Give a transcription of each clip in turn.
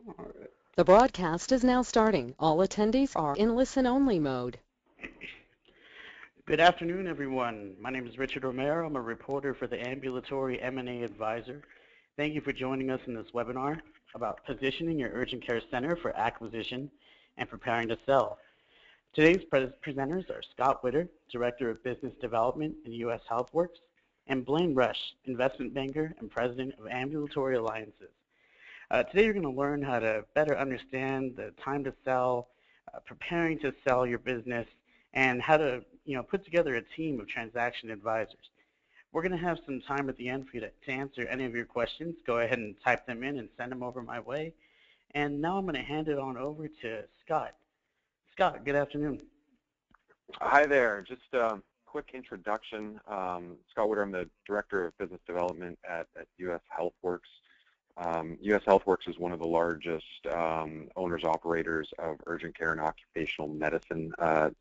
Alright. The broadcast is now starting. All attendees are in listen-only mode. Good afternoon, everyone. My name is Richard Romero. I'm a reporter for the Ambulatory M&A Advisor. Thank you for joining us in this webinar about positioning your urgent care center for acquisition and preparing to sell. Today's presenters are Scott Witter, Director of Business Development in U.S. HealthWorks, and Blayne Rush, Investment Banker and President of Ambulatory Alliances. Today you're going to learn how to better understand the time to sell, preparing to sell your business, and how to put together a team of transaction advisors. We're going to have some time at the end for you to answer any of your questions. Go ahead and type them in and send them over my way. And now I'm going to hand it on over to Scott. Scott, good afternoon. Hi there. Just a quick introduction. Scott Witter, I'm the Director of Business Development at U.S. HealthWorks. U.S. HealthWorks is one of the largest owners-operators of urgent care and occupational medicine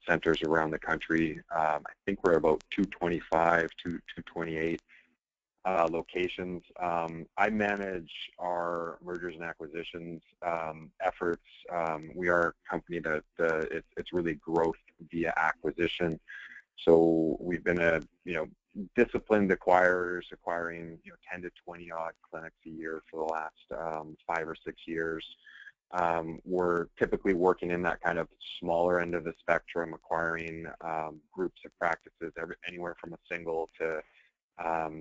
centers around the country. I think we're about 225 to 228 locations. I manage our mergers and acquisitions efforts. We are a company that it's really growth via acquisition. So we've been disciplined acquirers, acquiring 10 to 20 odd clinics a year for the last 5 or 6 years. We're typically working in that kind of smaller end of the spectrum, acquiring groups of practices anywhere from a single to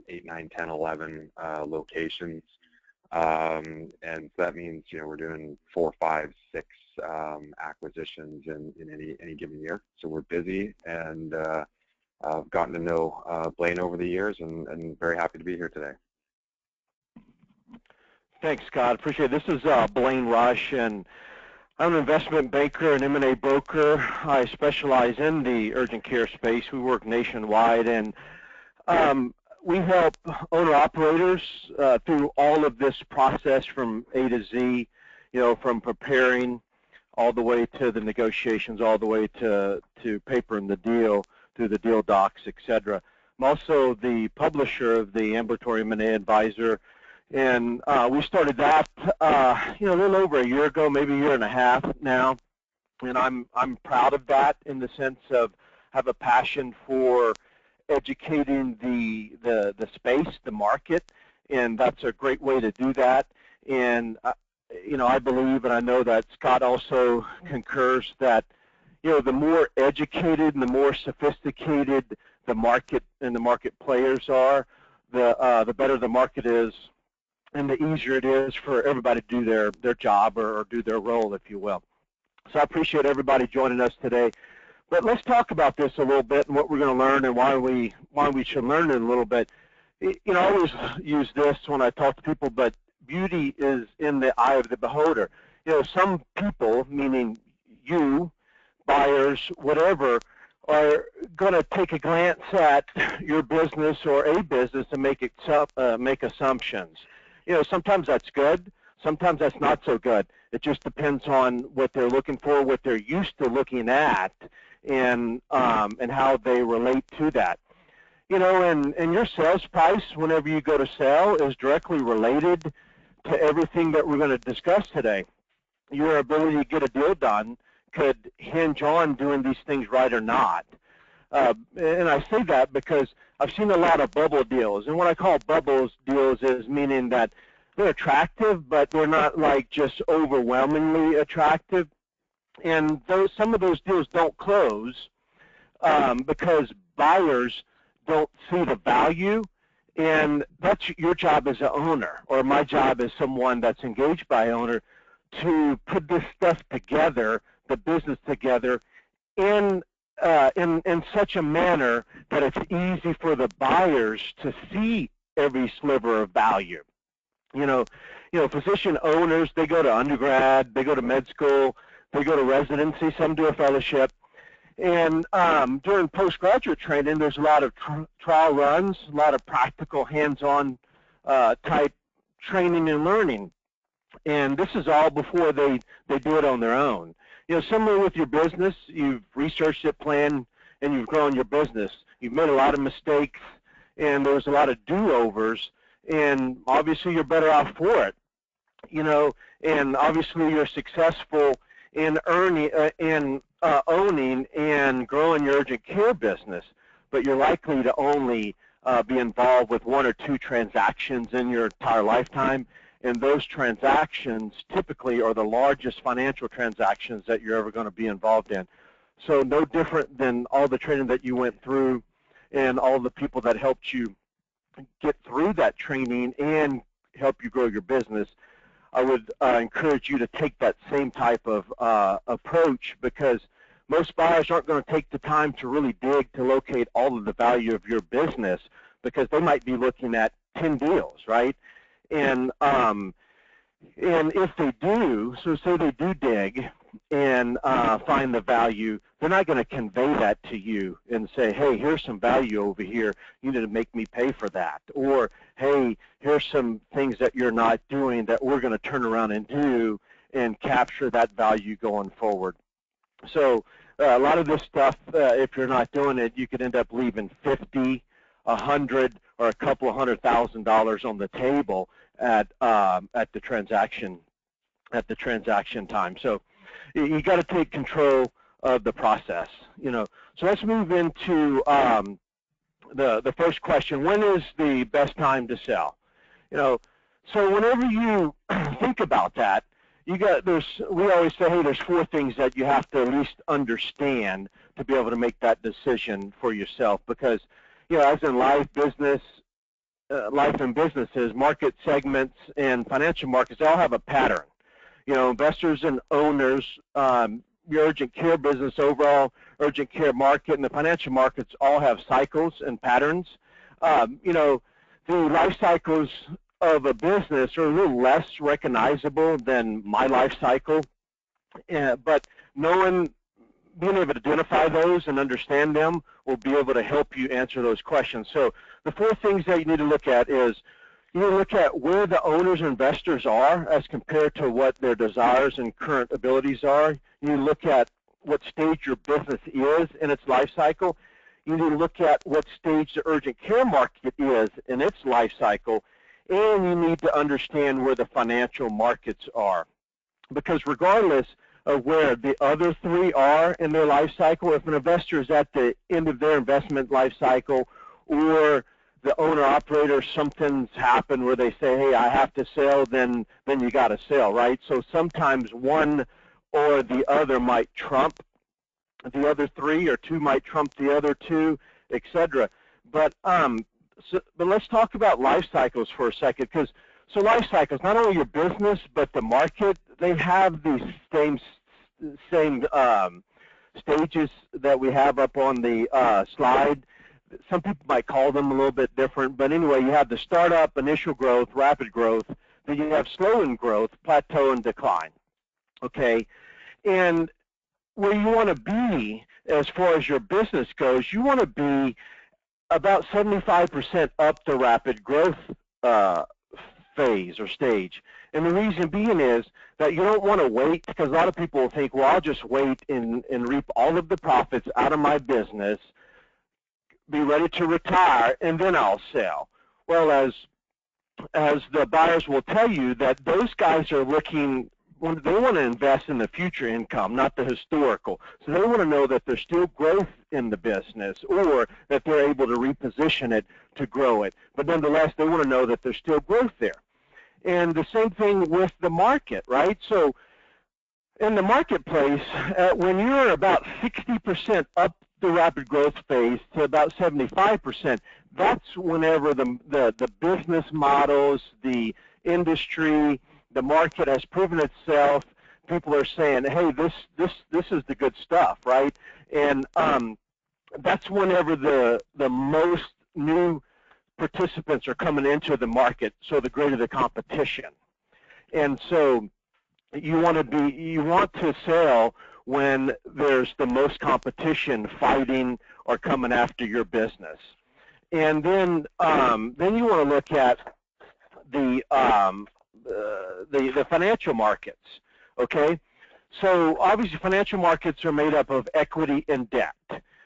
8, 9, 10, 11 locations. And so that means we're doing 4, 5, 6 acquisitions in any given year. So we're busy, and I've gotten to know Blayne over the years, and very happy to be here today. Thanks, Scott. Appreciate it. This is Blayne Rush, and I'm an investment banker and M&A broker. I specialize in the urgent care space. We work nationwide, and we help owner-operators through all of this process from A to Z, from preparing all the way to the negotiations, all the way to papering the deal, through the deal docs, etc. I'm also the publisher of the Ambulatory M&A Advisor, and we started that a little over a year ago, maybe a year and a half now, and I'm proud of that in the sense of have a passion for educating the space, the market, and that's a great way to do that. And I believe, and I know that Scott also concurs, that the more educated and the more sophisticated the market and the market players are, the better the market is, and the easier it is for everybody to do their job or do their role, if you will. So I appreciate everybody joining us today. But let's talk about this a little bit and what we're going to learn and why we should learn it a little bit. I always use this when I talk to people, but beauty is in the eye of the beholder. Some people, meaning you, buyers, whatever, are going to take a glance at your business or a business and make assumptions. Sometimes that's good. Sometimes that's not so good. It just depends on what they're looking for, what they're used to looking at, and how they relate to that. And your sales price, whenever you go to sell, is directly related to everything that we're going to discuss today. Your ability to get a deal done could hinge on doing these things right or not. And I say that because I've seen a lot of bubble deals. And what I call bubble deals is meaning that they're attractive, but they're not like just overwhelmingly attractive. And some of those deals don't close because buyers don't see the value. And that's your job as an owner, or my job as someone that's engaged by an owner, to put this stuff together, the business together, in such a manner that it's easy for the buyers to see every sliver of value. Physician owners, they go to undergrad, they go to med school, they go to residency, some do a fellowship. And during postgraduate training, there's a lot of trial runs, a lot of practical, hands-on type training and learning. And this is all before they do it on their own. Similar with your business, you've researched it, planned, and you've grown your business. You've made a lot of mistakes, and there's a lot of do-overs, and obviously you're better off for it. you know, and obviously you're successful in owning and growing your urgent care business, but you're likely to only be involved with 1 or 2 transactions in your entire lifetime, and those transactions typically are the largest financial transactions that you're ever going to be involved in. So no different than all the training that you went through and all the people that helped you get through that training and help you grow your business. I would encourage you to take that same type of approach, because most buyers aren't going to take the time to really dig to locate all of the value of your business, because they might be looking at 10 deals, right? And if they do, so say they do dig and find the value, they're not going to convey that to you and say, hey, here's some value over here, you need to make me pay for that. Or, hey, here's some things that you're not doing that we're going to turn around and do and capture that value going forward. So a lot of this stuff, if you're not doing it, you could end up leaving 50, 100, or a couple of $100,000 on the table at the transaction time. So you got to take control of the process, you know. So let's move into the first question. When is the best time to sell? You know, so whenever you think about that, we always say, hey, there's 4 things that you have to at least understand to be able to make that decision for yourself, because, you know, as in life and businesses, market segments and financial markets, they all have a pattern. You know, investors and owners, your urgent care business, overall urgent care market, and the financial markets all have cycles and patterns. You know, the life cycles of a business are a little less recognizable than my life cycle, but being able to identify those and understand them will be able to help you answer those questions. So the 4 things that you need to look at is, you need to look at where the owners and investors are as compared to what their desires and current abilities are. You need to look at what stage your business is in its life cycle. You need to look at what stage the urgent care market is in its life cycle, and you need to understand where the financial markets are. Because regardless of where the other 3 are in their life cycle, if an investor is at the end of their investment life cycle, or the owner-operator, something's happened where they say, hey, I have to sell, then you got to sell, right? So sometimes one or the other might trump the other 3, or 2 might trump the other 2, etc. But let's talk about life cycles for a second, because so life cycles, not only your business but the market, they have these same stages that we have up on the slide. Some people might call them a little bit different, but anyway, you have the startup, initial growth, rapid growth, then you have slowing growth, plateau, and decline. Okay, and where you want to be as far as your business goes, you want to be about 75% up the rapid growth phase or stage. And the reason being is that you don't want to wait, because a lot of people will think, well, I'll just wait and reap all of the profits out of my business, be ready to retire, and then I'll sell. Well, as the buyers will tell you, that those guys are looking, they want to invest in the future income, not the historical. So they want to know that there's still growth in the business, or that they're able to reposition it to grow it. But nonetheless, they want to know that there's still growth there. And the same thing with the market, right? So in the marketplace, when you're about 60% up the rapid growth phase to about 75%, that's whenever the business models, the industry, the market has proven itself. People are saying, hey, this is the good stuff, right? And that's whenever the most new participants are coming into the market, so the greater the competition. And so you want to sell when there's the most competition fighting or coming after your business. And then you want to look at the financial markets, okay? So obviously financial markets are made up of equity and debt.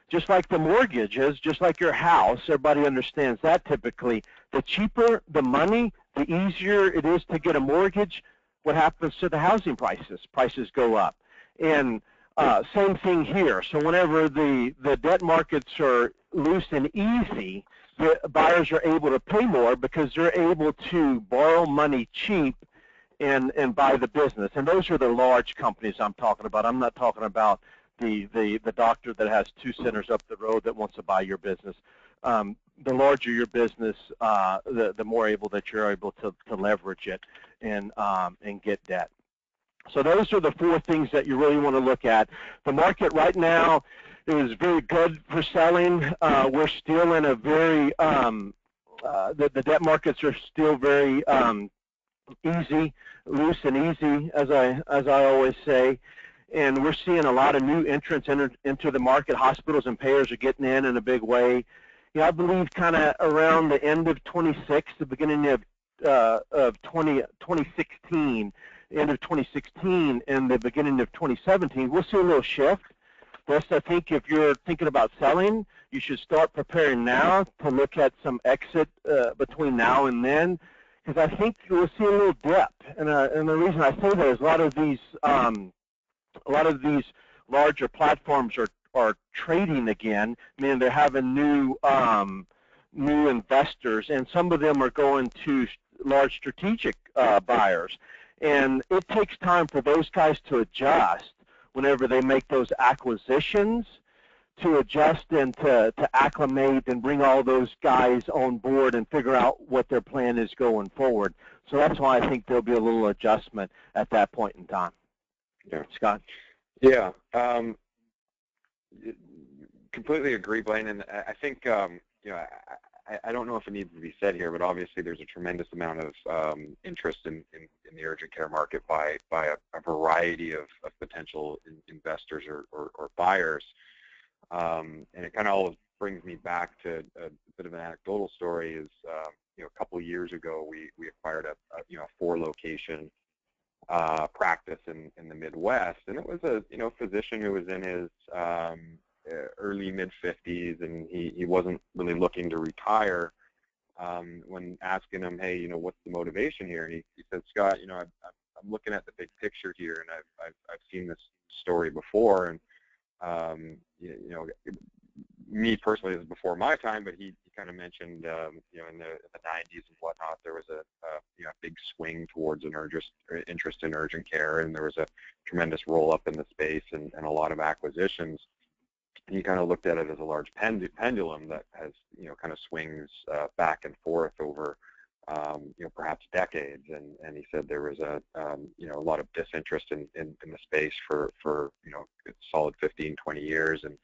Just like the mortgages, just like your house, everybody understands that typically. The cheaper the money, the easier it is to get a mortgage, what happens to the housing prices? Prices go up. And same thing here. So whenever the debt markets are loose and easy, the buyers are able to pay more because they're able to borrow money cheap and buy the business. And those are the large companies I'm talking about. I'm not talking about the doctor that has 2 centers up the road that wants to buy your business. The larger your business, the more able that you're able to leverage it and get debt. So those are the 4 things that you really want to look at. The market right now is very good for selling. We're still in a very, the debt markets are still very easy, loose and easy, as I always say. And we're seeing a lot of new entrants into the market. Hospitals and payers are getting in a big way. I believe kind of around the end of 26, the beginning of 2016, end of 2016 and the beginning of 2017, we'll see a little shift. Thus, I think if you're thinking about selling, you should start preparing now to look at some exit between now and then, because I think we'll see a little dip. And the reason I say that is a lot of these larger platforms are trading again, meaning they're having new investors, and some of them are going to large strategic buyers. And it takes time for those guys to adjust whenever they make those acquisitions, to adjust and to acclimate and bring all those guys on board and figure out what their plan is going forward. So that's why I think there'll be a little adjustment at that point in time. Yeah. Scott? Yeah. Completely agree, Blayne. And I think, I don't know if it needs to be said here, but obviously there's a tremendous amount of interest in the urgent care market by a variety of potential investors or buyers. And it kind of all brings me back to a bit of an anecdotal story. Is a couple of years ago we acquired a 4-location practice in the Midwest, and it was a physician who was in his early mid-50s, and he wasn't really looking to retire. When asking him, hey, what's the motivation here? And he said, Scott, I'm looking at the big picture here, and I've seen this story before, and me personally, this is before my time, but he kind of mentioned, in the 90s and whatnot, there was a big swing towards an interest in urgent care, and there was a tremendous roll-up in the space and a lot of acquisitions. And he kind of looked at it as a large pendulum that has, kind of swings back and forth over, perhaps decades. And he said there was a lot of disinterest in the space for solid 15, 20 years. And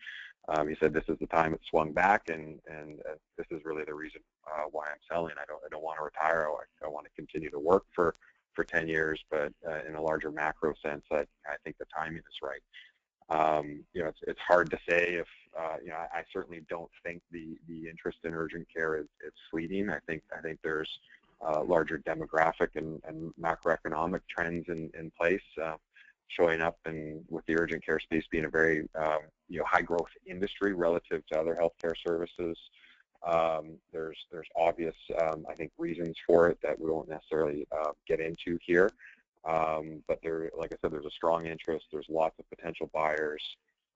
he said this is the time it swung back, and this is really the reason why I'm selling. I don't want to retire. I want to continue to work for 10 years, but in a larger macro sense, I think the timing is right. It's hard to say if, I certainly don't think the interest in urgent care is fleeting. I think there's larger demographic and macroeconomic trends in place showing up, and with the urgent care space being a very high growth industry relative to other healthcare services. There's obvious, I think, reasons for it that we won't necessarily get into here. But there, like I said, there's a strong interest. There's lots of potential buyers,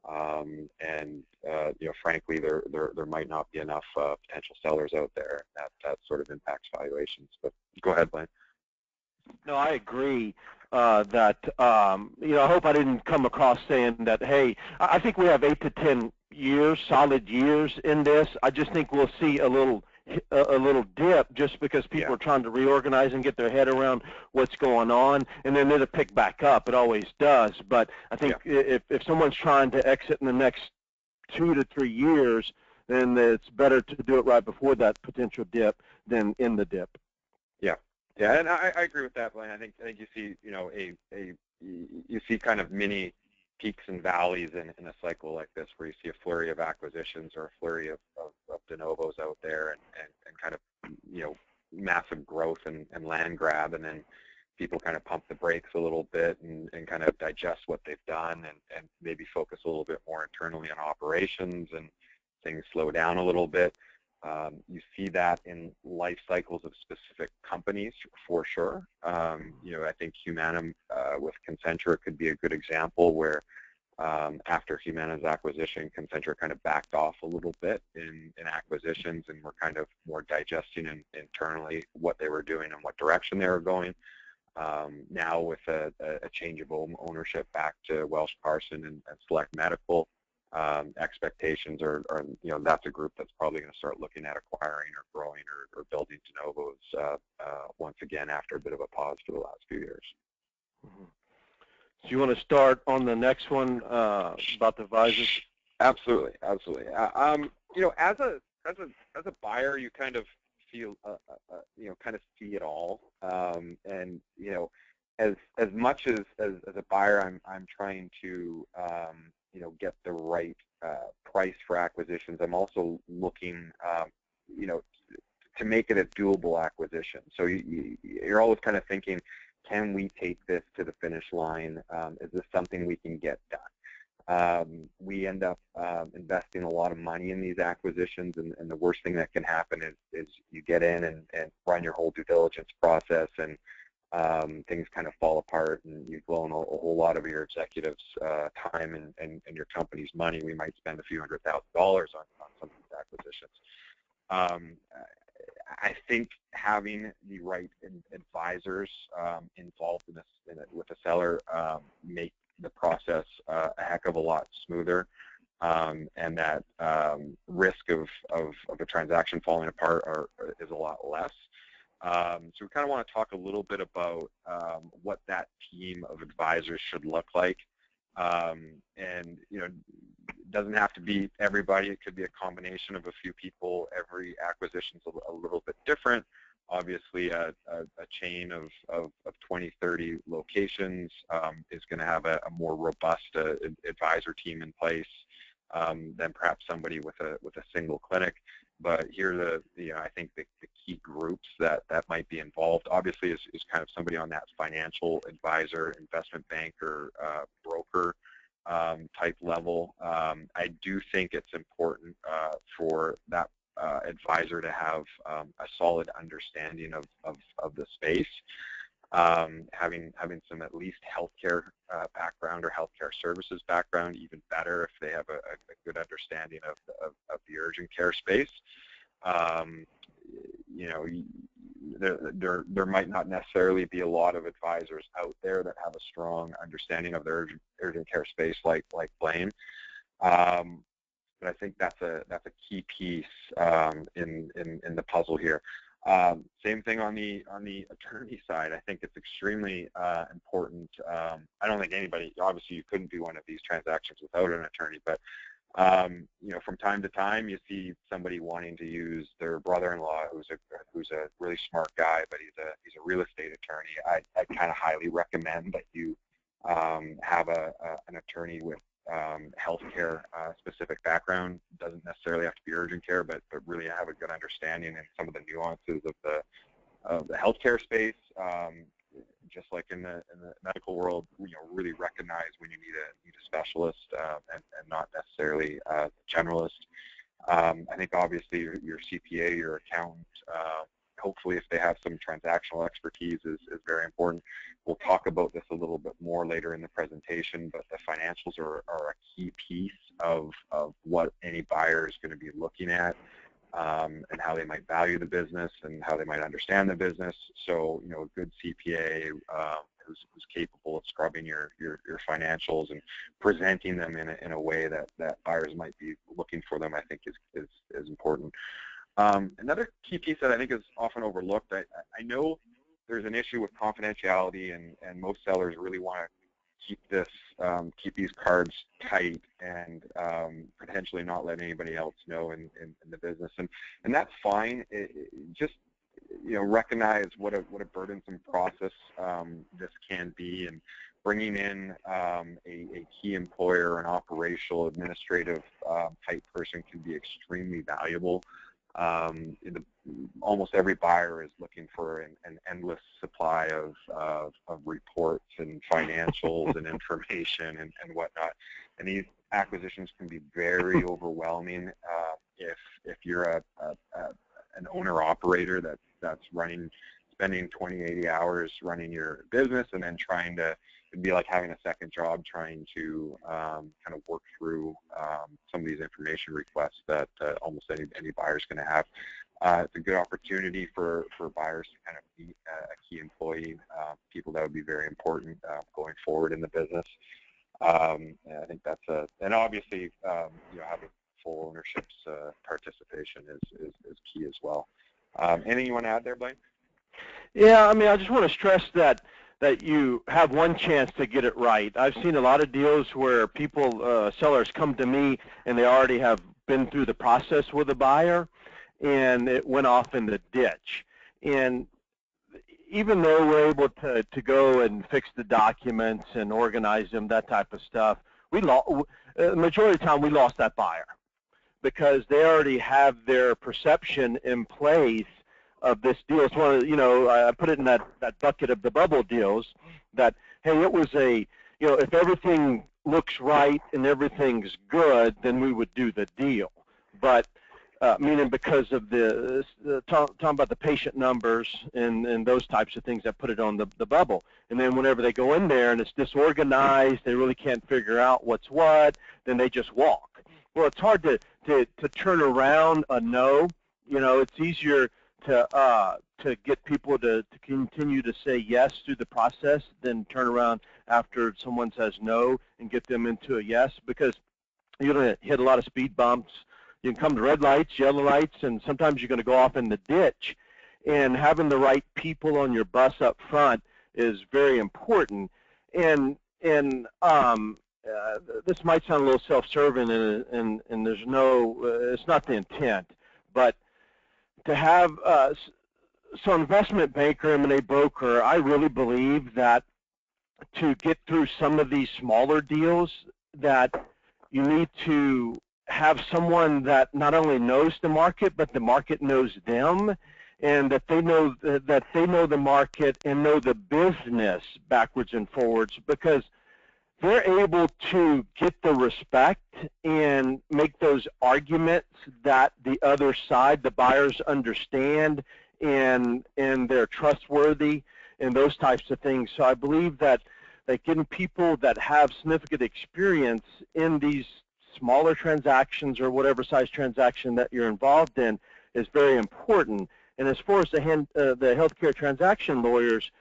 and frankly, there might not be enough potential sellers out there. That sort of impacts valuations. But go ahead, Blayne. No, I agree that I hope I didn't come across saying that. Hey, I think we have 8 to 10 years, solid years in this. I just think we'll see a little dip just because people are trying to reorganize and get their head around what's going on, and then it'll pick back up. It always does. But I think if someone's trying to exit in the next 2 to 3 years, then it's better to do it right before that potential dip than in the dip. Yeah, and I agree with that, Blayne. I think you see you see kind of mini peaks and valleys in a cycle like this, where you see a flurry of acquisitions or a flurry of de novos out there, and kind of massive growth and land grab, and then people kind of pump the brakes a little bit and kind of digest what they've done and maybe focus a little bit more internally on operations, and things slow down a little bit. You see that in life cycles of specific companies for sure. I think Humanum with Concentra could be a good example where after Humana's acquisition, Concentra kind of backed off a little bit in acquisitions, and were kind of more digesting internally what they were doing and what direction they were going. Now with a change of ownership back to Welsh Carson and Select Medical, expectations are, that's a group that's probably going to start looking at acquiring or growing or building de novos once again after a bit of a pause for the last few years. Mm-hmm. So you want to start on the next one about the advisors? Absolutely, absolutely. As a buyer, you kind of feel, kind of see it all, and as much as a buyer, I'm trying to get the right price for acquisitions. I'm also looking, to make it a doable acquisition. So you're always kind of thinking, can we take this to the finish line? Is this something we can get done? We end up investing a lot of money in these acquisitions, and the worst thing that can happen is you get in and run your whole due diligence process, and things kind of fall apart, and you've blown a whole lot of your executives' time and your company's money. We might spend a few $100,000 on some of these acquisitions. I think having the right advisors involved with the seller make the process a heck of a lot smoother, and that risk of a transaction falling apart is a lot less. So we kind of want to talk a little bit about what that team of advisors should look like. And it doesn't have to be everybody. It could be a combination of a few people. Every acquisition is a little bit different. Obviously, a chain of 20, 30 locations is going to have a more robust advisor team in place than perhaps somebody with a single clinic. But here, I think the key groups that might be involved, obviously, is kind of somebody on that financial advisor, investment banker, broker type level. I do think it's important for that advisor to have a solid understanding of the space. Having some at least healthcare background or healthcare services background, even better if they have a good understanding of the urgent care space. There might not necessarily be a lot of advisors out there that have a strong understanding of the urgent care space like Blayne. But I think that's a key piece in the puzzle here. Same thing on the attorney side. I think it's extremely important. I don't think anybody, obviously you couldn't do one of these transactions without an attorney, but from time to time you see somebody wanting to use their brother-in-law who's a really smart guy, but he's a real estate attorney. I kind of highly recommend that you have an attorney with healthcare specific background. Doesn't necessarily have to be urgent care, but really have a good understanding in some of the nuances of the healthcare space. Just like in the medical world, really recognize when you need a specialist and not necessarily a generalist. I think obviously your CPA, your accountant, hopefully if they have some transactional expertise is very important. We'll talk about this a little bit more later in the presentation, but the financials are a key piece of what any buyer is going to be looking at, and how they might value the business and how they might understand the business. So, a good CPA who's capable of scrubbing your financials and presenting them in a way that buyers might be looking for them, I think is important. Another key piece that I think is often overlooked, I know there's an issue with confidentiality, and most sellers really want to keep these cards tight and potentially not let anybody else know in the business, and that's fine. Just recognize what a burdensome process this can be, and bringing in a key employer, an operational administrative type person can be extremely valuable. Almost every buyer is looking for an endless supply of reports and financials and information and whatnot. And these acquisitions can be very overwhelming if you're an owner-operator that's spending 20, 80 hours running your business and then trying to, it'd be like having a second job trying to kind of work through some of these information requests that almost any buyer's going to have. It's a good opportunity for buyers to kind of meet a key employee, people that would be very important going forward in the business. And I think that's and obviously, having full ownership's participation is key as well. Anything you want to add there, Blayne? Yeah, I mean, I just want to stress that you have one chance to get it right. I've seen a lot of deals where people, sellers come to me and they already have been through the process with a buyer and it went off in the ditch. And even though we're able to go and fix the documents and organize them, that type of stuff, the majority of the time we lost that buyer because they already have their perception in place of this deal. It's one of, I put it in that bucket of the bubble deals that, hey, it was if everything looks right and everything's good, then we would do the deal. But meaning because of talking about the patient numbers and those types of things that put it on the bubble. And then whenever they go in there and it's disorganized, they really can't figure out what's what, then they just walk. Well, it's hard to turn around a no. It's easier to get people to continue to say yes through the process than turn around after someone says no and get them into a yes, because you're going to hit a lot of speed bumps. You can come to red lights, yellow lights, and sometimes you're going to go off in the ditch. And having the right people on your bus up front is very important. And this might sound a little self-serving, and there's it's not the intent, but to have so investment banker, M&A broker, I really believe that to get through some of these smaller deals that you need to have someone that not only knows the market, but the market knows them, and that they know the market and know the business backwards and forwards, because they're able to get the respect and make those arguments that the other side, the buyers, understand and they're trustworthy and those types of things. So I believe that getting people that have significant experience in these smaller transactions or whatever size transaction that you're involved in is very important. And as far as the healthcare transaction lawyers,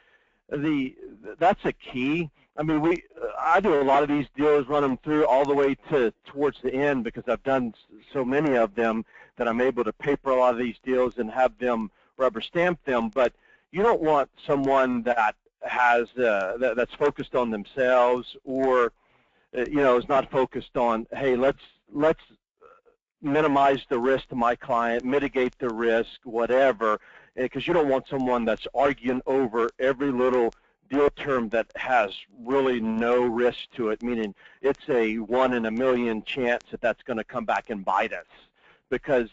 that's a key. I mean, I do a lot of these deals, run them through all the way towards the end, because I've done so many of them that I'm able to paper a lot of these deals and have them rubber stamp them. But you don't want someone that has that's focused on themselves, or is not focused on, hey, let's minimize the risk to my client, mitigate the risk, whatever, because you don't want someone that's arguing over every little deal term that has really no risk to it, meaning it's a 1 in a million chance that that's going to come back and bite us. Because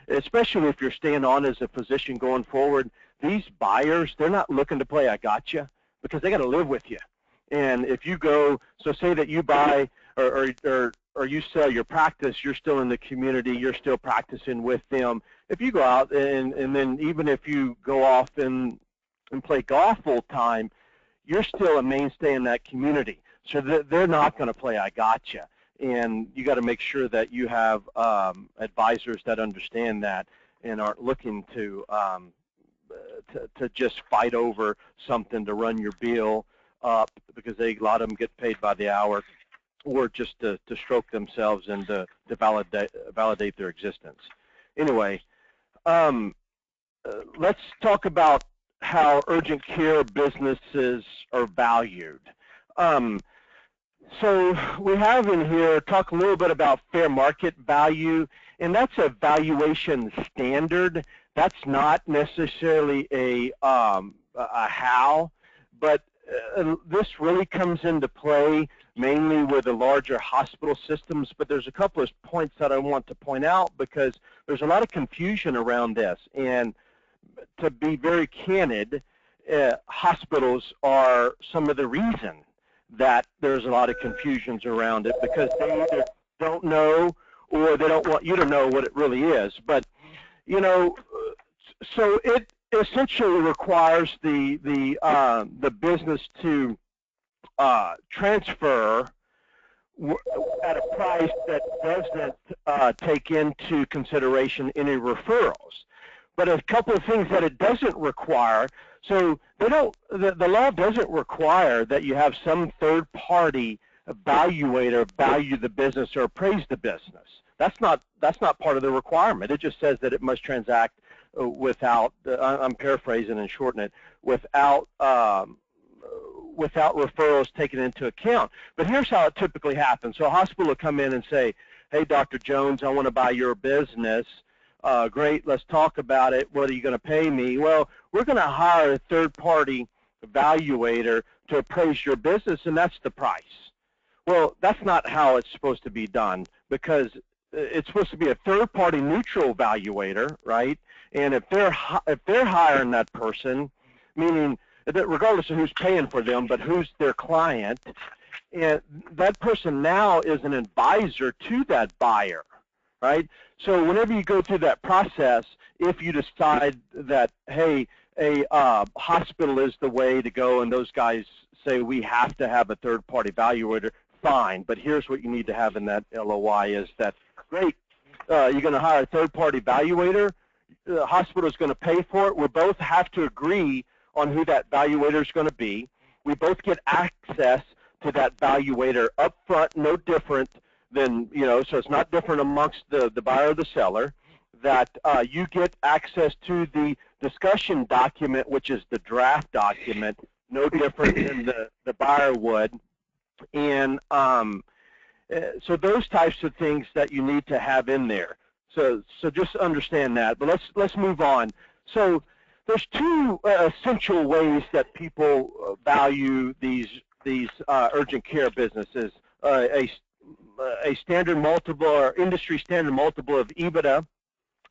especially if you're staying on as a physician going forward, these buyers, they're not looking to play I gotcha, because they got to live with you. And if you go, so say that you buy or you sell your practice, you're still in the community, you're still practicing with them. If you go out and then even if you go off and play golf full time, you're still a mainstay in that community. So they're not going to play I gotcha. And you got to make sure that you have advisors that understand that and aren't looking to just fight over something to run your bill up, because a lot of them get paid by the hour, or just to stroke themselves and to validate their existence. Anyway, let's talk about how urgent care businesses are valued. So we have in here, talk a little bit about fair market value, and that's a valuation standard. That's not necessarily a how, but this really comes into play mainly with the larger hospital systems. But there's a couple of points that I want to point out, because there's a lot of confusion around this. And to be very candid, hospitals are some of the reason that there's a lot of confusions around it, because they either don't know or they don't want you to know what it really is. But, you know, so it essentially requires the business to transfer at a price that doesn't take into consideration any referrals. But a couple of things that it doesn't require, so they don't, the law doesn't require that you have some third-party evaluator value the business or appraise the business. That's not part of the requirement. It just says that it must transact without, I'm paraphrasing and shortening it, without referrals taken into account. But here's how it typically happens. So a hospital will come in and say, hey, Dr. Jones, I want to buy your business. Great, let's talk about it. What are you going to pay me? Well, we're going to hire a third-party evaluator to appraise your business, and that's the price. Well, that's not how it's supposed to be done, because it's supposed to be a third-party neutral evaluator, right? And if they're hiring that person, meaning that regardless of who's paying for them, but who's their client, and that person now is an advisor to that buyer, right? So whenever you go through that process, if you decide that, hey, a hospital is the way to go, and those guys say we have to have a third-party evaluator, fine. But here's what you need to have in that LOI is that, great, you're going to hire a third-party evaluator. The hospital is going to pay for it. We both have to agree on who that evaluator is going to be. We both get access to that evaluator up front, no different than, you know, so it's not different amongst the buyer or the seller, that you get access to the discussion document, which is the draft document, no different than the buyer would. And so those types of things that you need to have in there. So just understand that. But let's move on. So there's two essential ways that people value these urgent care businesses: a standard multiple or industry standard multiple of EBITDA,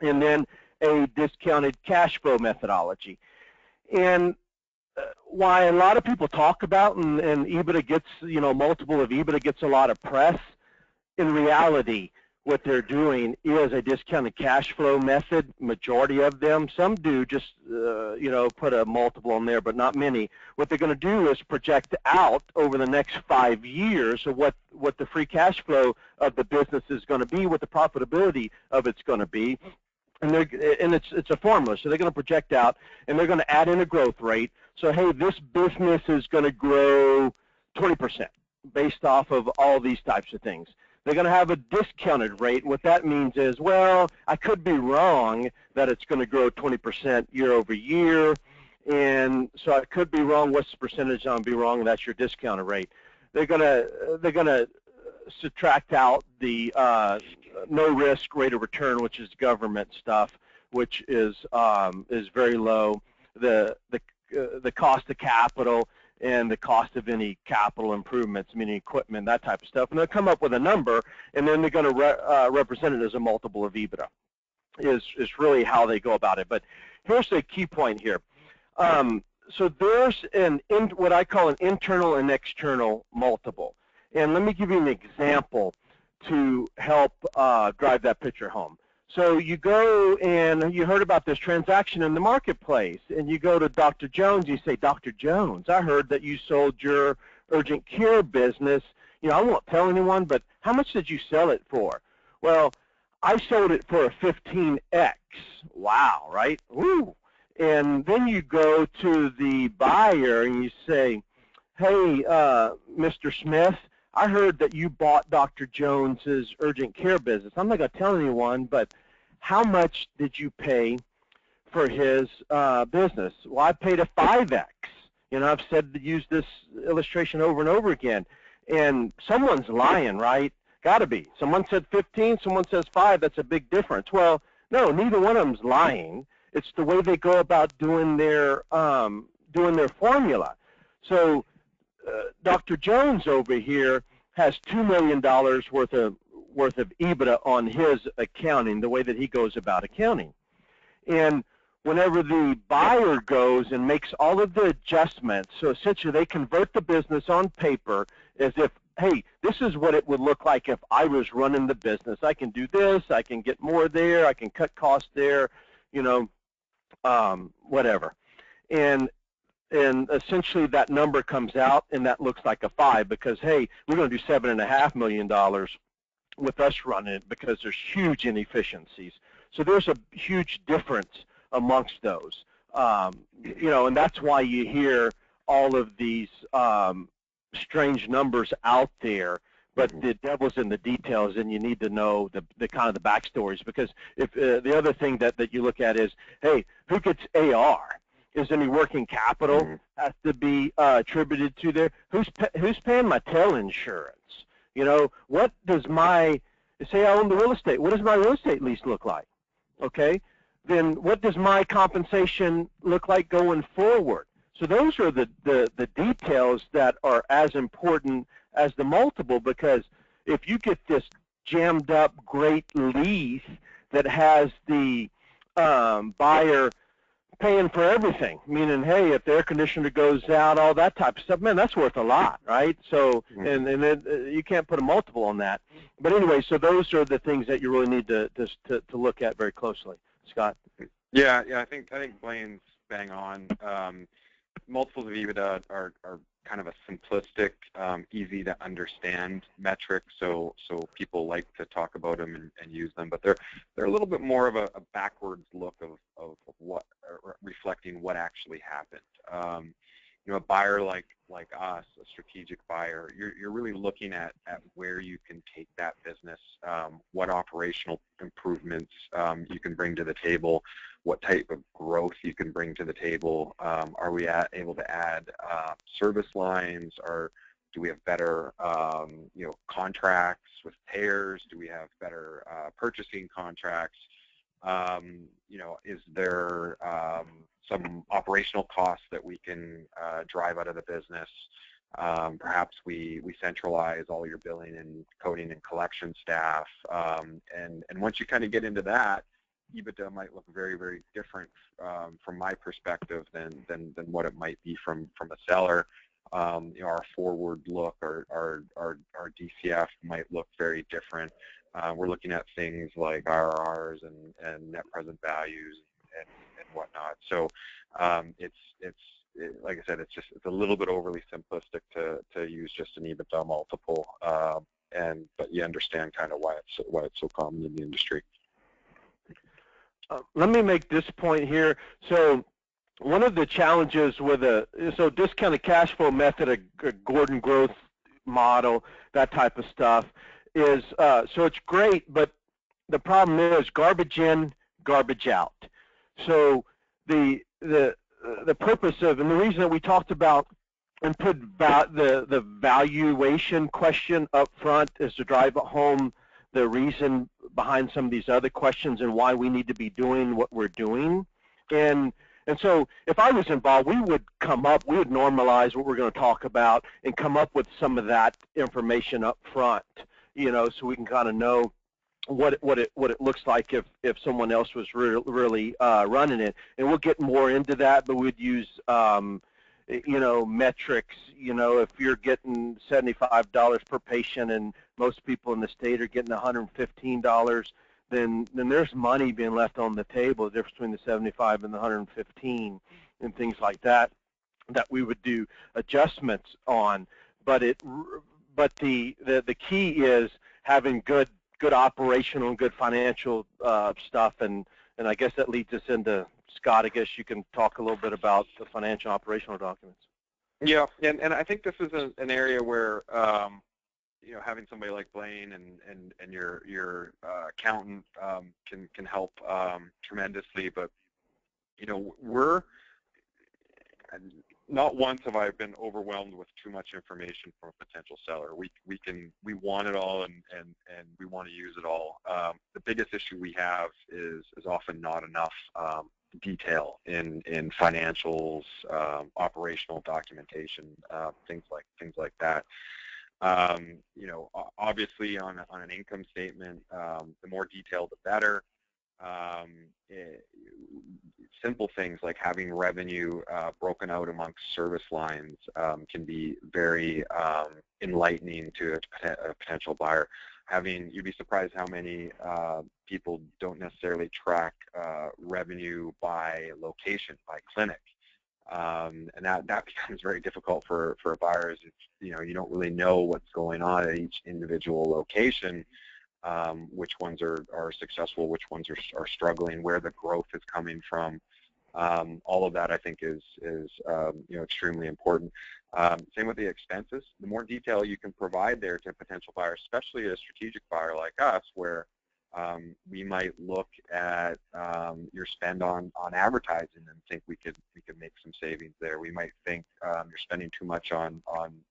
and then a discounted cash flow methodology. And why a lot of people talk about and EBITDA gets, you know, multiple of EBITDA gets a lot of press, in reality, what they're doing is a discounted cash flow method. Majority of them, some do just, you know, put a multiple on there, but not many. What they're going to do is project out over the next 5 years of what the free cash flow of the business is going to be, what the profitability of it's going to be. And it's a formula, so they're going to project out, and they're going to add in a growth rate. So, hey, this business is going to grow 20% based off of all these types of things. They're going to have a discounted rate. What that means is, well, I could be wrong that it's going to grow 20% year over year, and so I could be wrong. What's the percentage? I'll be wrong. That's your discounted rate. They're going to subtract out the no risk rate of return, which is government stuff, which is very low. The cost of capital and the cost of any capital improvements, meaning equipment, that type of stuff, and they'll come up with a number, and then they're going to represent it as a multiple of EBITDA. Is really how they go about it. But here's the key point here. So there's what I call an internal and external multiple. And let me give you an example to help drive that picture home. So you go and you heard about this transaction in the marketplace, and you go to Dr. Jones, you say, Dr. Jones, I heard that you sold your urgent care business. You know, I won't tell anyone, but how much did you sell it for? Well, I sold it for a 15x. Wow, right? Woo. And then you go to the buyer and you say, hey, Mr. Smith, I heard that you bought Dr. Jones's urgent care business. I'm not going to tell anyone, but how much did you pay for his business? Well, I paid a 5x. You know, I've said to use this illustration over and over again. And someone's lying, right? Got to be. Someone said 15, someone says 5. That's a big difference. Well, no, neither one of them's lying. It's the way they go about doing their formula. So Dr. Jones over here has $2 million worth of EBITDA on his accounting, the way that he goes about accounting. And whenever the buyer goes and makes all of the adjustments, so essentially they convert the business on paper as if hey, this is what it would look like if I was running the business. I can do this, I can get more there, I can cut costs there, you know, whatever. And essentially that number comes out and that looks like a 5 because, hey, we're going to do $7.5 million with us running it because there's huge inefficiencies. So there's a huge difference amongst those. You know, and that's why you hear all of these strange numbers out there, but the devil's in the details, and you need to know the kind of the backstories, because if the other thing that you look at is, hey, who gets AR? Is any working capital has to be attributed to there? Who's paying my tail insurance? You know, what does my, say I own the real estate, what does my real estate lease look like? Okay, then what does my compensation look like going forward? So those are the details that are as important as the multiple, because if you get this jammed up great lease that has the buyer paying for everything, meaning, hey, if the air conditioner goes out, all that type of stuff, man, that's worth a lot, right? So, and you can't put a multiple on that. But anyway, so those are the things that you really need to look at very closely. Scott? Yeah, I think Blayne's bang on. Multiples of EBITDA are kind of a simplistic, easy to understand metric, so people like to talk about them and use them, but they're a little bit more of a backwards look of what, reflecting what actually happened. You know, a buyer like us, a strategic buyer, you're really looking at where you can take that business, what operational improvements you can bring to the table, what type of growth you can bring to the table. Are we able to add service lines, or do we have better you know, contracts with payers? Do we have better purchasing contracts? You know, is there some operational costs that we can drive out of the business? Perhaps we centralize all your billing and coding and collection staff, and once you kind of get into that, EBITDA might look very, very different from my perspective than what it might be from a seller. You know, our forward look, our DCF might look very different. We're looking at things like IRRs and net present values and whatnot. So it's like I said, it's a little bit overly simplistic to use just an EBITDA multiple, but you understand kind of why it's so common in the industry. Let me make this point here. So one of the challenges with so discounted cash flow method, a Gordon growth model, that type of stuff, is so it's great, but the problem is garbage in, garbage out. So the purpose of, and the reason that we talked about and put the valuation question up front is to drive home the reason behind some of these other questions and why we need to be doing what we're doing. And so if I was involved, we would normalize what we're going to talk about and come up with some of that information up front, you know, so we can kind of know what it looks like if someone else was really running it. And we'll get more into that, but we'd use you know, metrics. You know, if you're getting $75 per patient and most people in the state are getting $115, then there's money being left on the table, the difference between the 75 and the 115 and things like that we would do adjustments on. But the key is having good operational and good financial stuff, and I guess that leads us into, Scott, I guess you can talk a little bit about the financial operational documents. Yeah, and I think this is an area where you know, having somebody like Blayne and your accountant can help tremendously. But you know, not once have I been overwhelmed with too much information from a potential seller. We want it all and we want to use it all. The biggest issue we have is often not enough detail in financials, operational documentation, things like that. You know, obviously on an income statement, the more detailed the better. simple things like having revenue broken out amongst service lines can be very enlightening to a potential buyer. You'd be surprised how many people don't necessarily track revenue by location, by clinic. And that becomes very difficult for buyers if you don't really know what's going on at each individual location, which ones are successful, which ones are struggling, where the growth is coming from. All of that I think is extremely important. Same with the expenses. The more detail you can provide there to a potential buyer, especially a strategic buyer like us, where we might look at your spend on advertising and think we could make some savings there. We might think you're spending too much on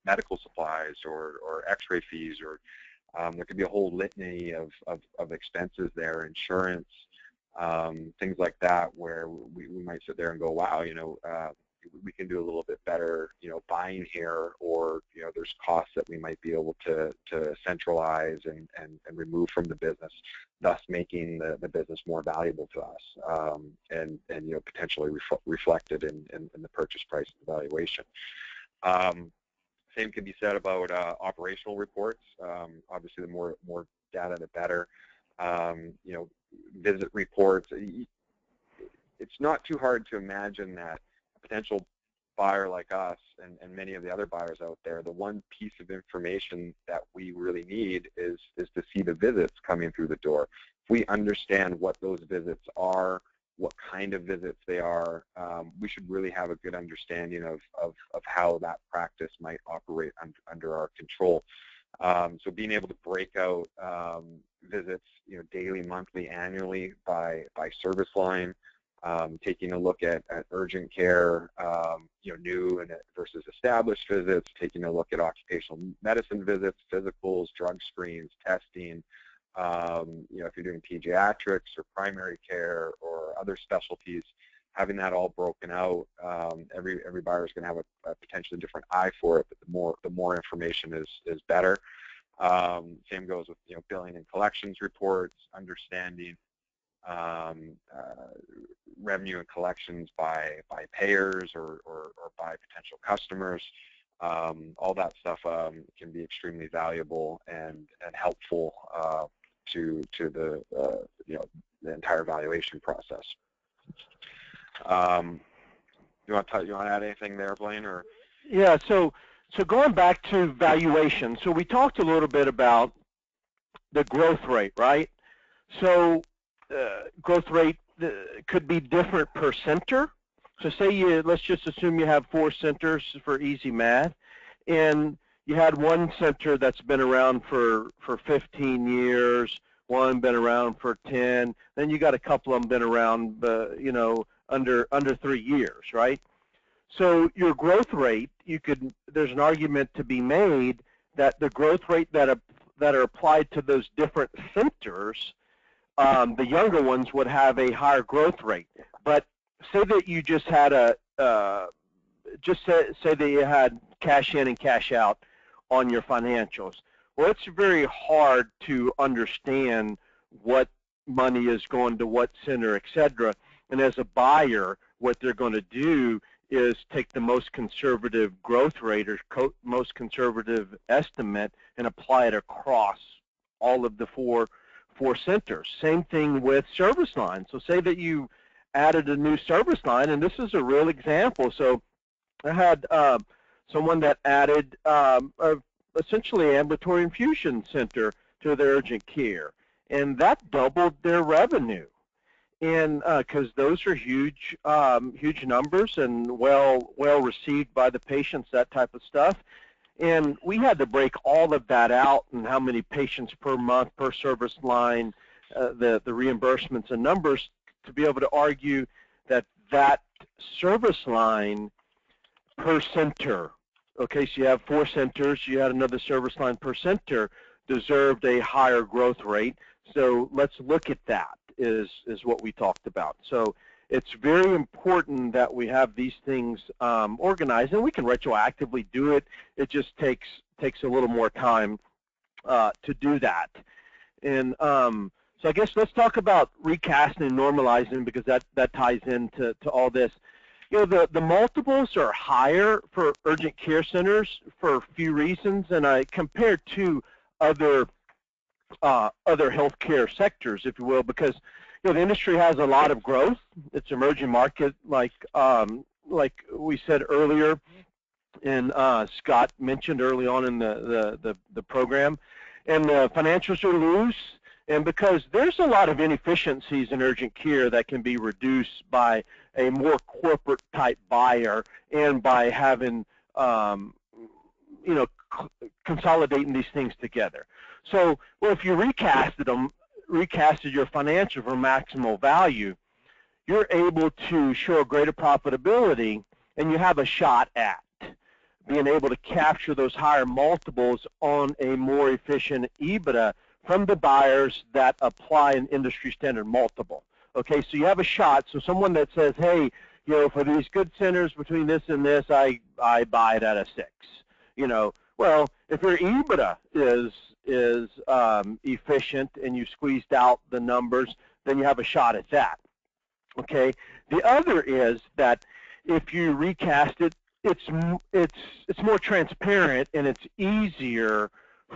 medical supplies or x-ray fees, or there could be a whole litany of expenses there, insurance, things like that, where we might sit there and go, wow, we can do a little bit better, buying here, or there's costs that we might be able to centralize and remove from the business, thus making the business more valuable to us, and potentially reflected in the purchase price and valuation. Same can be said about operational reports. Obviously, the more data, the better. Visit reports. It's not too hard to imagine that a potential buyer like us and many of the other buyers out there, the one piece of information that we really need is to see the visits coming through the door. If we understand what those visits are, what kind of visits they are, we should really have a good understanding of how that practice might operate under our control. So being able to break out visits, daily, monthly, annually by service line, taking a look at urgent care, new and versus established visits, taking a look at occupational medicine visits, physicals, drug screens, testing. If you're doing pediatrics or primary care or other specialties, having that all broken out, every buyer is going to have a potentially different eye for it, but the more information is better. Same goes with billing and collections reports, understanding revenue and collections by payers or by potential customers. All that stuff can be extremely valuable and helpful to the the entire valuation process. You want to add anything there, Blayne? Or yeah. So going back to valuation, so we talked a little bit about the growth rate, right? So growth rate could be different per center. So say let's just assume you have 4 centers for easy math, and you had one center that's been around for 15 years, one been around for 10, then you got a couple of them been around, under 3 years, right? So your growth rate, there's an argument to be made that the growth rate that are applied to those different centers, the younger ones would have a higher growth rate. But say that you just had say that you had cash in and cash out on your financials. Well, it's very hard to understand what money is going to what center, etc. And as a buyer, what they're going to do is take the most conservative growth rate or most conservative estimate and apply it across all of the four centers. Same thing with service lines. So say that you added a new service line, and this is a real example. So I had someone that added essentially ambulatory infusion center to their urgent care, and that doubled their revenue. And because those are huge numbers and well received by the patients, that type of stuff. And we had to break all of that out and how many patients per month per service line, the reimbursements and numbers, to be able to argue that service line per center, okay, so you have 4 centers, you had another service line per center, deserved a higher growth rate. So let's look at that, is what we talked about. So it's very important that we have these things organized, and we can retroactively do it. It just takes a little more time to do that. And So I guess let's talk about recasting and normalizing, because that ties into all this. You know, the multiples are higher for urgent care centers for a few reasons, and I compared to other healthcare sectors, if you will, because the industry has a lot of growth. It's emerging market, like we said earlier, and Scott mentioned early on in the program, and the financials are loose. And because there's a lot of inefficiencies in urgent care that can be reduced by a more corporate type buyer and by having, consolidating these things together. So, well, if you recasted your financial for maximal value, you're able to show a greater profitability, and you have a shot at being able to capture those higher multiples on a more efficient EBITDA from the buyers that apply an industry standard multiple. Okay, so you have a shot. So someone that says, hey, for these good centers between this and this, I buy it at a 6. Well, if your EBITDA is efficient and you squeezed out the numbers, then you have a shot at that. Okay. The other is that if you recast it, it's more transparent, and it's easier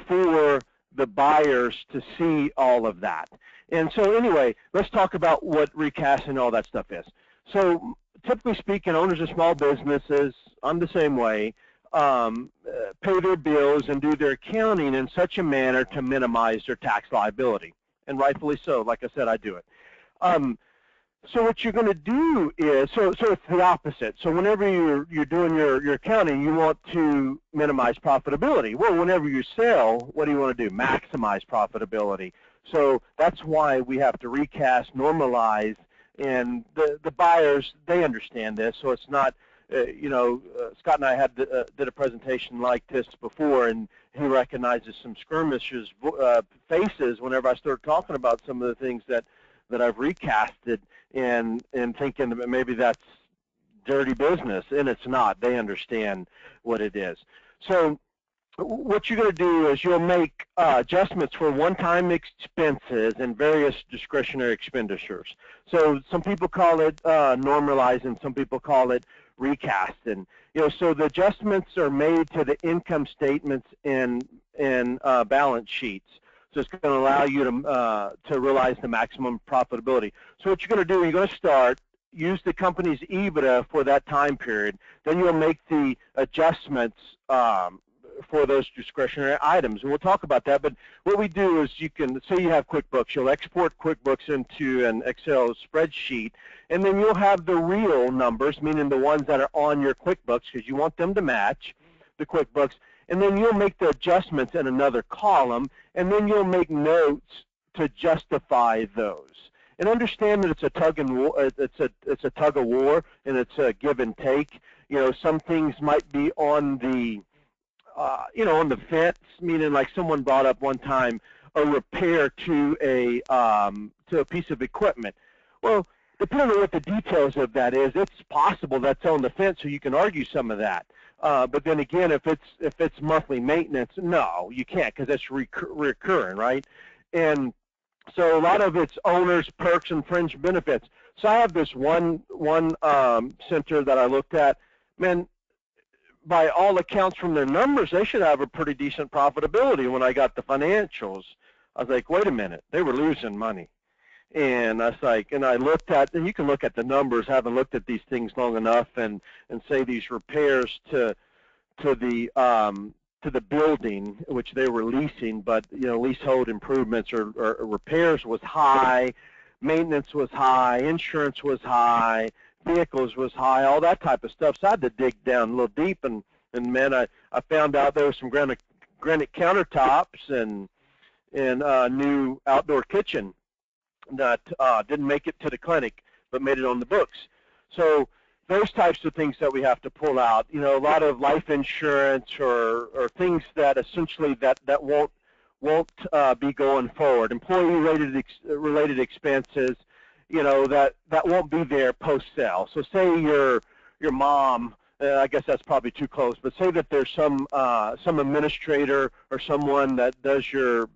for the buyers to see all of that. And so anyway, let's talk about what recast and all that stuff is. So typically speaking, owners of small businesses, I'm the same way, pay their bills and do their accounting in such a manner to minimize their tax liability. And rightfully so. Like I said, I do it. So what you're going to do is, so it's the opposite. So whenever you're doing your accounting, you want to minimize profitability. Well, whenever you sell, what do you want to do? Maximize profitability. So that's why we have to recast, normalize, and the buyers, they understand this. So it's not, Scott and I did a presentation like this before, and he recognizes some skirmishes faces whenever I start talking about some of the things that I've recasted, and thinking that maybe that's dirty business, and it's not. They understand what it is. So what you're going to do is you'll make adjustments for one-time expenses and various discretionary expenditures. So some people call it normalizing, some people call it recasting. So the adjustments are made to the income statements and balance sheets. So it's going to allow you to realize the maximum profitability. So what you're going to do, you're going to start, use the company's EBITDA for that time period. Then you'll make the adjustments for those discretionary items. And we'll talk about that. But what we do is you can, say you have QuickBooks, you'll export QuickBooks into an Excel spreadsheet, and then you'll have the real numbers, meaning the ones that are on your QuickBooks, because you want them to match the QuickBooks. And then you'll make the adjustments in another column, and then you'll make notes to justify those. And understand that it's a tug and war. It's a tug of war, and it's a give and take. Some things might be on the on the fence, meaning like someone brought up one time a repair to a piece of equipment. Well, depending on what the details of that is, it's possible that's on the fence, so you can argue some of that. But then again, if it's monthly maintenance, no, you can't, because that's recurring, right? And so a lot of it's owners, perks, and fringe benefits. So I have this one center that I looked at. Man, by all accounts from their numbers, they should have a pretty decent profitability. When I got the financials, I was like, wait a minute, they were losing money. And I was like, and I looked at, and you can look at the numbers, haven't looked at these things long enough, and say these repairs to the building, which they were leasing, but leasehold improvements or repairs was high, maintenance was high, insurance was high, vehicles was high, all that type of stuff. So I had to dig down a little deep, and man, I found out there was some granite countertops and new outdoor kitchen that didn't make it to the clinic, but made it on the books. So those types of things that we have to pull out, a lot of life insurance or things that essentially that won't be going forward. Employee-related expenses, that won't be there post-sale. So say your mom, I guess that's probably too close, but say that there's some administrator or someone that does your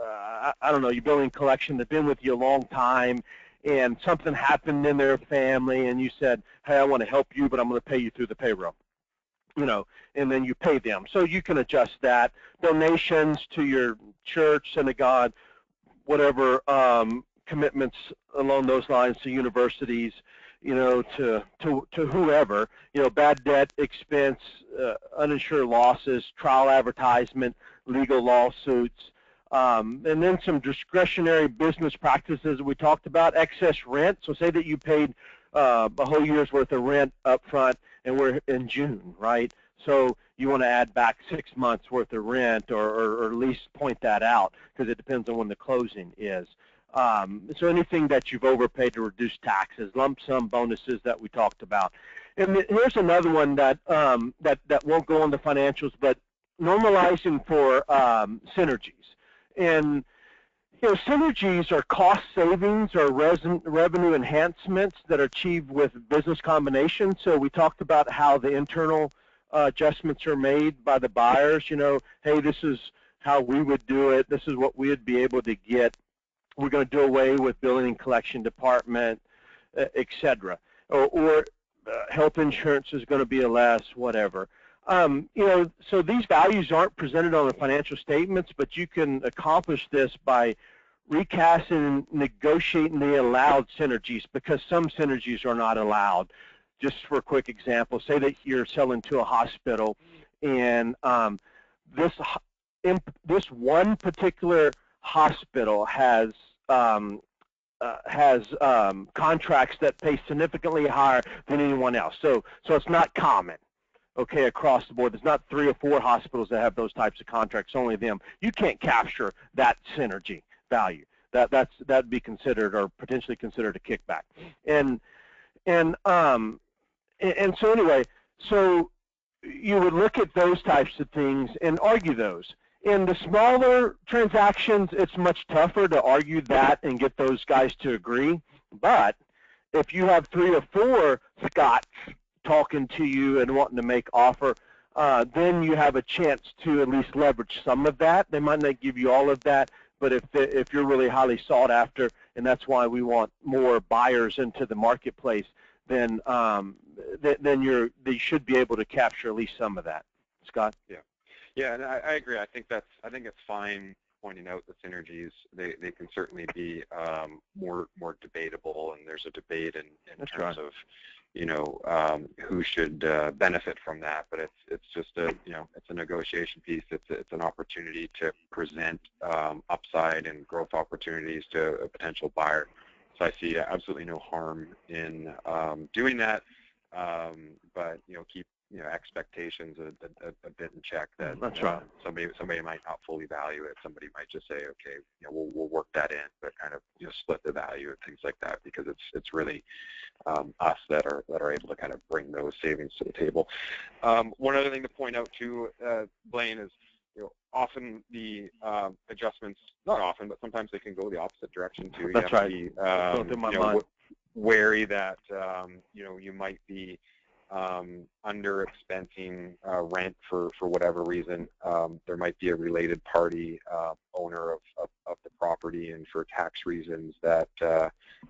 I don't know, you're building a collection, they've been with you a long time, and something happened in their family, and you said, hey, I want to help you, but I'm going to pay you through the payroll, and then you pay them. So you can adjust that. Donations to your church, synagogue, whatever, commitments along those lines to universities, to whoever, bad debt expense, uninsured losses, trial advertisement, legal lawsuits, and then some discretionary business practices we talked about, excess rent. So say that you paid a whole year's worth of rent up front, and we're in June, right? So you want to add back 6 months worth of rent, or at least point that out, because it depends on when the closing is. So anything that you've overpaid to reduce taxes, lump sum bonuses that we talked about. And here's another one that that won't go on the financials, but normalizing for synergies. And synergies are cost savings or revenue enhancements that are achieved with business combination. So we talked about how the internal adjustments are made by the buyers. Hey, this is how we would do it. This is what we would be able to get. We're going to do away with billing and collection department, etc. Or health insurance is going to be less, whatever. So these values aren't presented on the financial statements, but you can accomplish this by recasting and negotiating the allowed synergies, because some synergies are not allowed. Just for a quick example, say that you're selling to a hospital, and this one particular hospital has contracts that pay significantly higher than anyone else. So it's not common, okay, across the board. There's not 3 or 4 hospitals that have those types of contracts, only them. You can't capture that synergy value. That'd be considered, or potentially considered, a kickback. And so anyway, so you would look at those types of things and argue those. In the smaller transactions, it's much tougher to argue that and get those guys to agree. But if you have 3 or 4 Scots talking to you and wanting to make offer, then you have a chance to at least leverage some of that. They might not give you all of that, but if you're really highly sought after, and that's why we want more buyers into the marketplace, then they should be able to capture at least some of that. Scott? Yeah, and I agree. I think it's fine pointing out the synergies. They can certainly be more debatable, and there's a debate in terms of who should benefit from that. But it's just it's a negotiation piece. It's an opportunity to present upside and growth opportunities to a potential buyer. So I see absolutely no harm in doing that. But keep expectations a bit in check. That's right. Somebody might not fully value it. Somebody might just say, okay, we'll work that in, but kind of split the value and things like that, because it's really us that are able to kind of bring those savings to the table. One other thing to point out too, Blayne, is often the adjustments, not often, but sometimes they can go the opposite direction too. That's right. You have to be wary that you might be under expensing rent for whatever reason. There might be a related party owner of the property, and for tax reasons that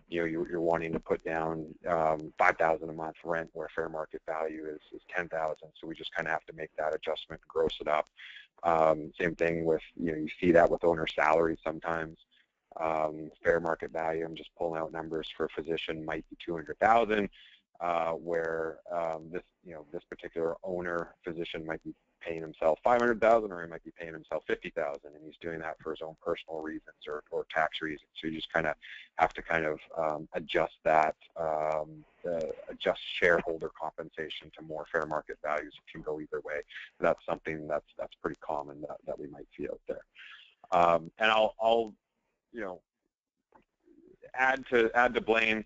you're wanting to put down $5,000 a month rent where fair market value is $10,000. So we just kind of have to make that adjustment, gross it up. Same thing with you see that with owner salaries sometimes. Fair market value, I'm just pulling out numbers, for a physician might be $200,000. Where this particular owner physician might be paying himself $500,000, or he might be paying himself $50,000, and he's doing that for his own personal reasons or tax reasons. So you just kind of have to adjust that, adjust shareholder compensation to more fair market values. It can go either way. That's something that's pretty common that we might see out there. And I'll add to Blayne.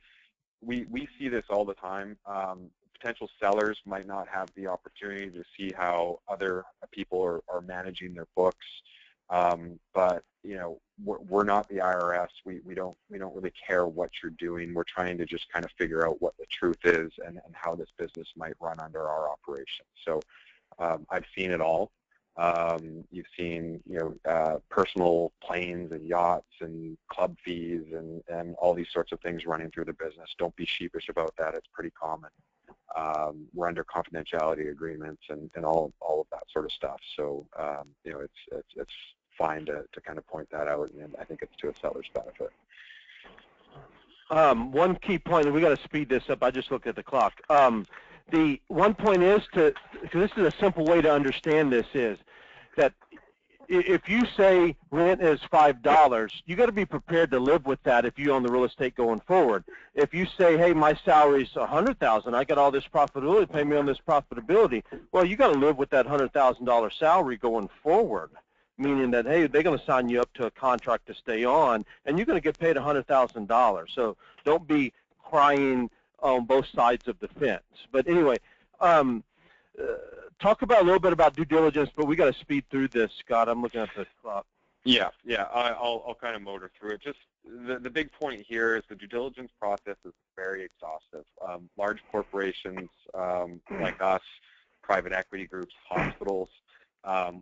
We see this all the time. Potential sellers might not have the opportunity to see how other people are managing their books, but we're not the IRS. We don't really care what you're doing. We're trying to just kind of figure out what the truth is and how this business might run under our operation. So I've seen it all. You've seen, personal planes and yachts and club fees and all these sorts of things running through the business. Don't be sheepish about that. It's pretty common. We're under confidentiality agreements and all of that sort of stuff. So, it's fine to kind of point that out, and I think it's to a seller's benefit. One key point, and we got to speed this up. I just looked at the clock. The one point is because this is a simple way to understand this, is that if you say rent is $5, you got to be prepared to live with that if you own the real estate going forward. If you say, hey, my salary's $100,000, I got all this profitability, pay me on this profitability, well, you got to live with that $100,000 salary going forward, meaning that, hey, they're going to sign you up to a contract to stay on, and you're going to get paid $100,000. So don't be crying on both sides of the fence. But anyway, talk about a little bit about due diligence, but we got to speed through this, Scott. I'm looking at the clock. Yeah, I'll kind of motor through it. Just the big point here is the due diligence process is very exhaustive. Large corporations like us, private equity groups, hospitals,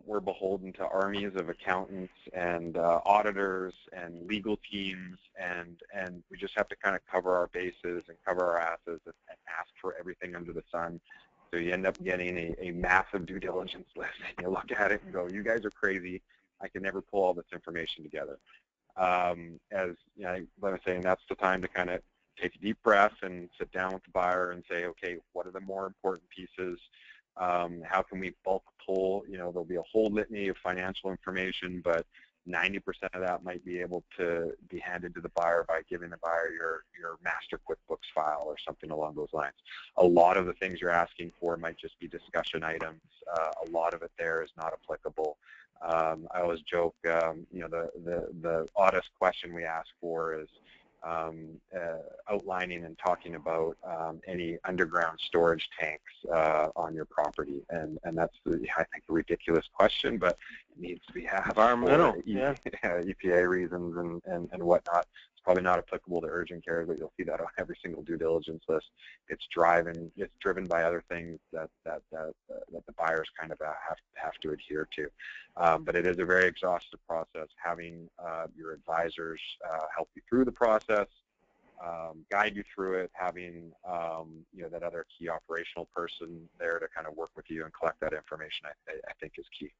we're beholden to armies of accountants and auditors and legal teams, and we just have to kind of cover our bases and cover our asses and ask for everything under the sun. So you end up getting a massive due diligence list, and you look at it and go, you guys are crazy. I can never pull all this information together. As I was saying, that's the time to kind of take a deep breath and sit down with the buyer and say, okay, what are the more important pieces? How can we bulk pull? There'll be a whole litany of financial information, but 90% of that might be able to be handed to the buyer by giving the buyer your master QuickBooks file or something along those lines. A lot of the things you're asking for might just be discussion items. A lot of it there is not applicable. I always joke, the oddest question we ask for is outlining and talking about any underground storage tanks on your property, and that's I think a ridiculous question, but it needs to be asked environmental, for EPA reasons and whatnot. It's probably not applicable to urgent care, but you'll see that on every single due diligence list. It's driven by other things that the buyers kind of have to adhere to. But it is a very exhaustive process. Having your advisors help you through the process, guide you through it, having that other key operational person there to kind of work with you and collect that information, I think is key.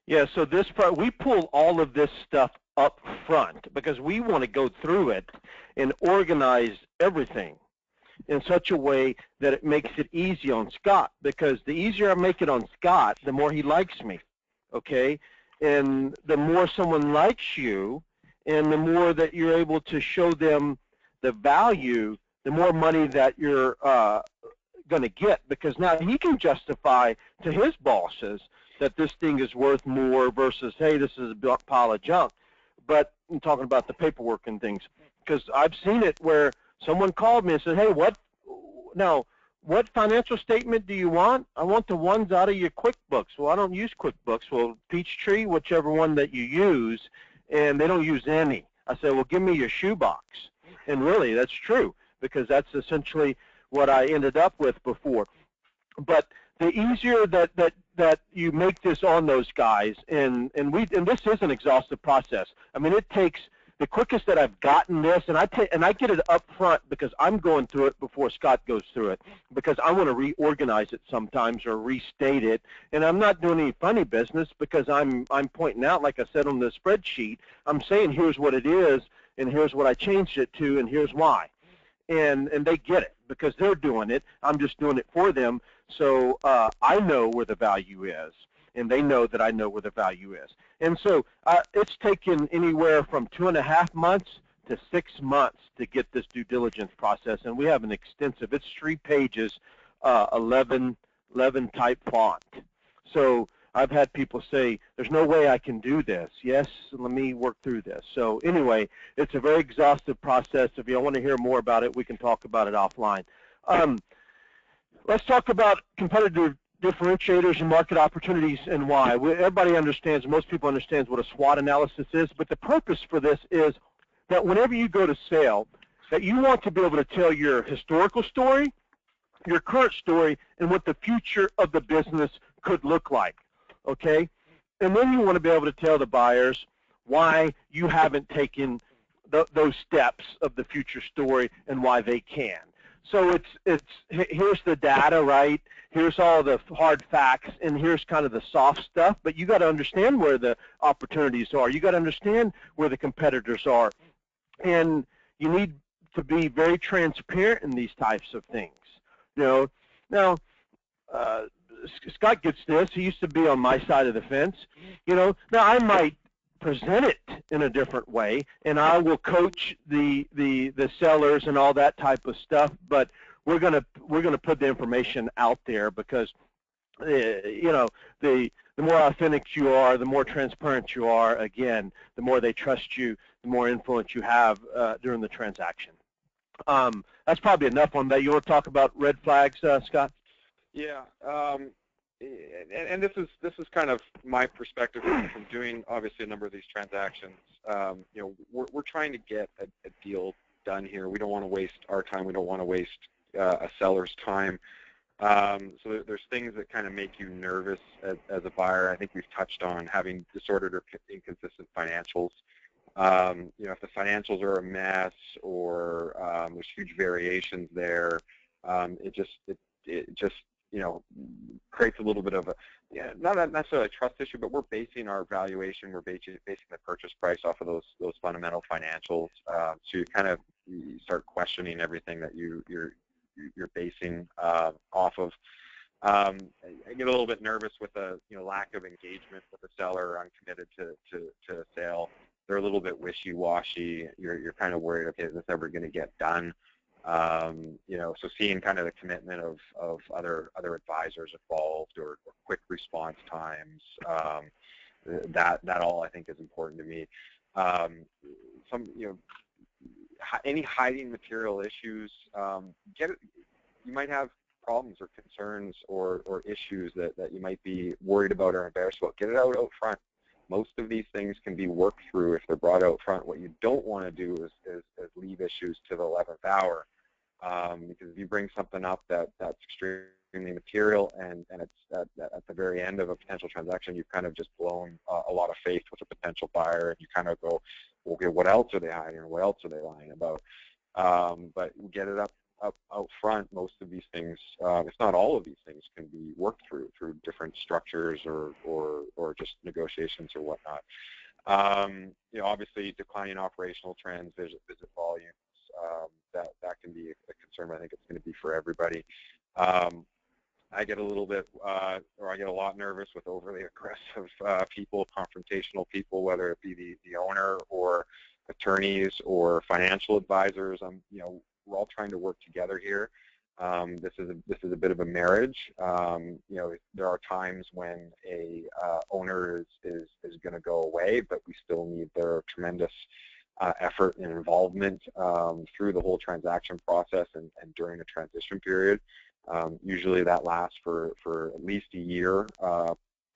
Yeah, so we pull all of this stuff up front because we want to go through it and organize everything in such a way that it makes it easy on Scott, because the easier I make it on Scott, the more he likes me, okay? And the more someone likes you and the more that you're able to show them the value, the more money that you're going to get, because now he can justify to his bosses that this thing is worth more versus, hey, this is a pile of junk. But I'm talking about the paperwork and things, because I've seen it where someone called me and said, hey, what financial statement do you want? I want the ones out of your QuickBooks. Well, I don't use QuickBooks. Well, Peachtree, whichever one that you use, and they don't use any. I said, well, give me your shoebox. And really, that's true, because that's essentially what I ended up with before. But the easier that you make this on those guys, and this is an exhaustive process. I mean, it takes the quickest that I've gotten this, and I get it up front because I'm going through it before Scott goes through it, because I want to reorganize it sometimes or restate it, and I'm not doing any funny business because I'm pointing out, like I said on the spreadsheet, I'm saying here's what it is, and here's what I changed it to, and here's why, and they get it because they're doing it. I'm just doing it for them, so I know where the value is, and they know that I know where the value is. And so it's taken anywhere from 2.5 months to 6 months to get this due diligence process, and we have an extensive, it's 3 pages, 11 type font. So I've had people say, there's no way I can do this. Yes, let me work through this. So anyway, it's a very exhaustive process. If you want to hear more about it, we can talk about it offline. Let's talk about competitive differentiators and market opportunities and why. Everybody understands, most people understand what a SWOT analysis is, but the purpose for this is that whenever you go to sale, that you want to be able to tell your historical story, your current story, and what the future of the business could look like. okay? And then you want to be able to tell the buyers why you haven't taken those steps of the future story and why they can. So here's the data, right? Here's all the hard facts, and here's kind of the soft stuff. But you got to understand where the opportunities are. You got to understand where the competitors are, and you need to be very transparent in these types of things. You know, now Scott gets this. He used to be on my side of the fence. You know, now I might present it in a different way, and I will coach the sellers and all that type of stuff. But we're gonna put the information out there because you know, the more authentic you are, the more transparent you are. Again, the more they trust you, the more influence you have during the transaction. That's probably enough on that. You want to talk about red flags, Scott? Yeah, and this is kind of my perspective from doing obviously a number of these transactions. You know, we're trying to get a deal done here. We don't want to waste our time. We don't want to waste a seller's time. So there's things that kind of make you nervous as a buyer. I think we've touched on having disordered or inconsistent financials. You know, if the financials are a mess or there's huge variations there, it just you know, creates a little bit of a, not necessarily a trust issue, but we're basing our valuation, we're basing the purchase price off of those fundamental financials. So you kind of start questioning everything that you're basing off of. I get a little bit nervous with the lack of engagement with the seller, uncommitted to a sale. They're a little bit wishy-washy. You're kind of worried, okay, is this ever going to get done? You know, so seeing kind of the commitment of other advisors involved or quick response times, that all I think is important to me. Any hiding material issues, you might have problems or concerns or issues that you might be worried about or embarrassed about. Get it out front. Most of these things can be worked through if they're brought out front. What you don't want to do is leave issues to the 11th hour, because if you bring something up that's extremely material and it's at the very end of a potential transaction, you've kind of just blown a lot of faith with a potential buyer, and you kind of go, okay, what else are they hiding? What else are they lying about? But get it up out front. Most of these things, if not all of these things, can be worked through different structures or just negotiations or whatnot. You know, obviously declining operational trends, visit volumes, that can be a concern. I think it's going to be for everybody. I get a little bit, or I get a lot nervous with overly aggressive people, confrontational people, whether it be the owner or attorneys or financial advisors. You know, we're all trying to work together here. This is a bit of a marriage. You know, there are times when a owner is going to go away, but we still need their tremendous effort and involvement through the whole transaction process and during a transition period. Usually that lasts for at least a year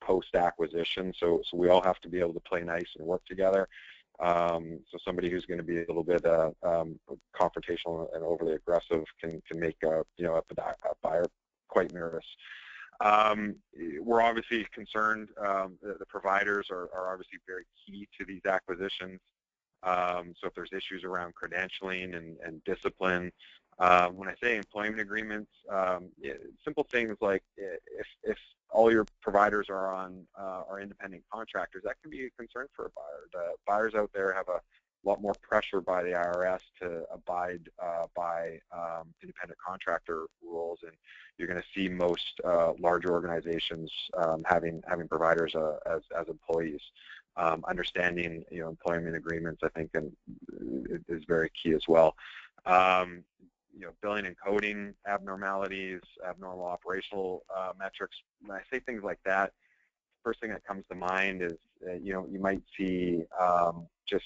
post-acquisition, so we all have to be able to play nice and work together. So somebody who's going to be a little bit confrontational and overly aggressive can make a buyer quite nervous. We're obviously concerned. The providers are obviously very key to these acquisitions. So if there's issues around credentialing and discipline, when I say employment agreements, simple things like if all your providers are independent contractors, that can be a concern for a buyer. The buyers out there have a lot more pressure by the IRS to abide by independent contractor rules, and you're going to see most larger organizations having providers as employees. Understanding employment agreements, I think, is very key as well. Billing and coding abnormalities, abnormal operational metrics. When I say things like that, the first thing that comes to mind is you might see just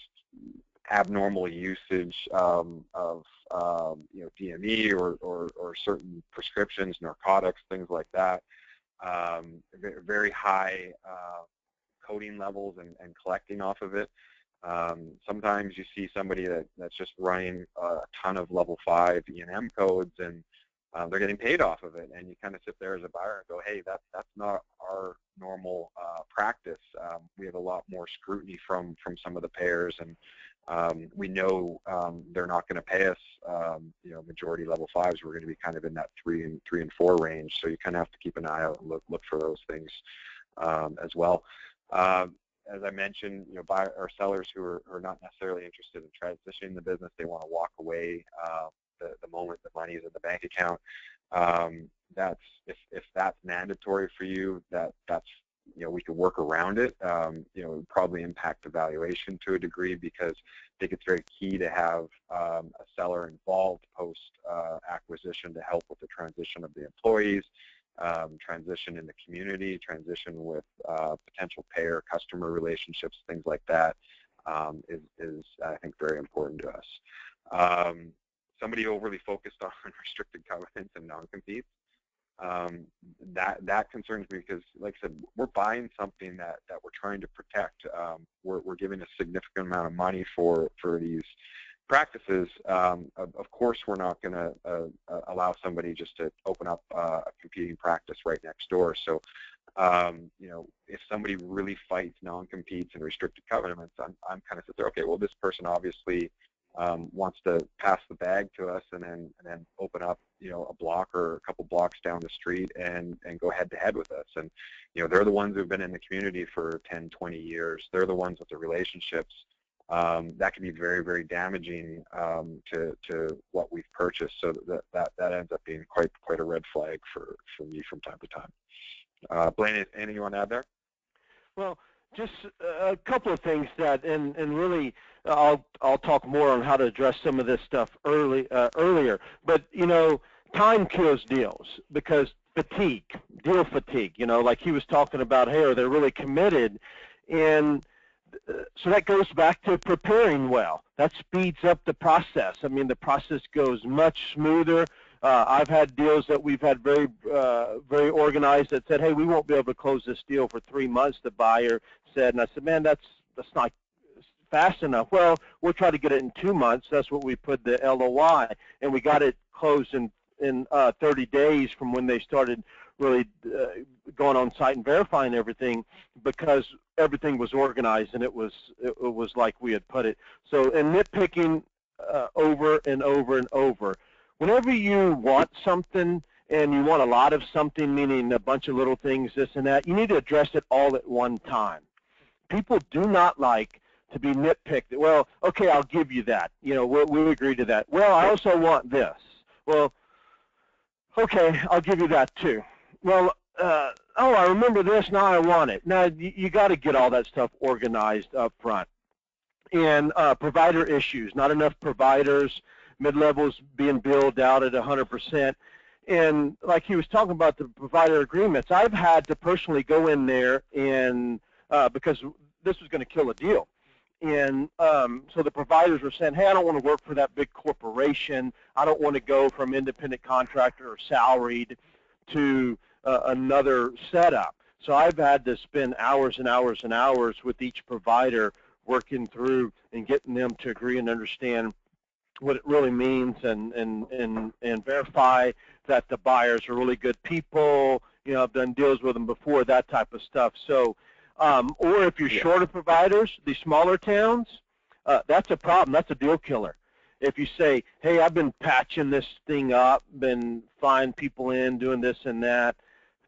abnormal usage of DME or certain prescriptions, narcotics, things like that. Very high coding levels and collecting off of it. Sometimes you see somebody that's just running a ton of level 5 E&M codes, and they're getting paid off of it, and you kind of sit there as a buyer and go, hey, that's not our normal practice. We have a lot more scrutiny from some of the payers, and we know they're not going to pay us, majority level 5s. We're going to be kind of in that 3 and 4 range. So you kind of have to keep an eye out and look for those things as well. As I mentioned, buyer or sellers who are not necessarily interested in transitioning the business, they want to walk away the moment the money is in the bank account. That's if that's mandatory for you, that's we could work around it. It would probably impact the valuation to a degree, because I think it's very key to have a seller involved post acquisition to help with the transition of the employees, transition in the community, transition with potential payer customer relationships, things like that, is I think very important to us. Somebody overly focused on restricted covenants and non-competes, that concerns me, because, like I said, we're buying something that we're trying to protect. We're giving a significant amount of money for these practices. Of course, we're not going to allow somebody just to open up a competing practice right next door. So, if somebody really fights non-competes and restricted covenants, I'm kind of sit there, okay, well, this person obviously wants to pass the bag to us and then open up, a block or a couple blocks down the street and go head to head with us. And, they're the ones who've been in the community for 10, 20 years. They're the ones with the relationships. That can be very, very damaging to what we've purchased. So that ends up being quite a red flag for me from time to time. Blayne, anything you want to add there? Well, just a couple of things that, and really, I'll talk more on how to address some of this stuff earlier. But time kills deals, because deal fatigue. Like he was talking about, hey, are they really committed? And so that goes back to preparing well. That speeds up the process. I mean, the process goes much smoother. I've had deals that we've had very organized that said, hey, we won't be able to close this deal for 3 months, the buyer said. And I said, man, that's not fast enough. Well, we'll try to get it in 2 months. That's what we put the LOI. And we got it closed in 30 days from when they started really going on site and verifying everything, because everything was organized and it was like we had put it. So, and nitpicking over and over and over. Whenever you want something and you want a lot of something, meaning a bunch of little things, this and that, you need to address it all at one time. People do not like to be nitpicked. Well, okay, I'll give you that. We agree to that. Well, I also want this. Well, okay, I'll give you that too. Well, oh, I remember this, now I want it. Now, you got to get all that stuff organized up front. And provider issues, not enough providers, mid-levels being billed out at 100%. And like he was talking about the provider agreements, I've had to personally go in there and, because this was going to kill a deal. And so the providers were saying, hey, I don't want to work for that big corporation. I don't want to go from independent contractor or salaried to another setup. So I've had to spend hours and hours and hours with each provider working through and getting them to agree and understand what it really means, and verify that the buyers are really good people. I've done deals with them before, that type of stuff. So, or if you're short of providers, these smaller towns, that's a problem. That's a deal killer. If you say, hey, I've been patching this thing up, been flying people in, doing this and that,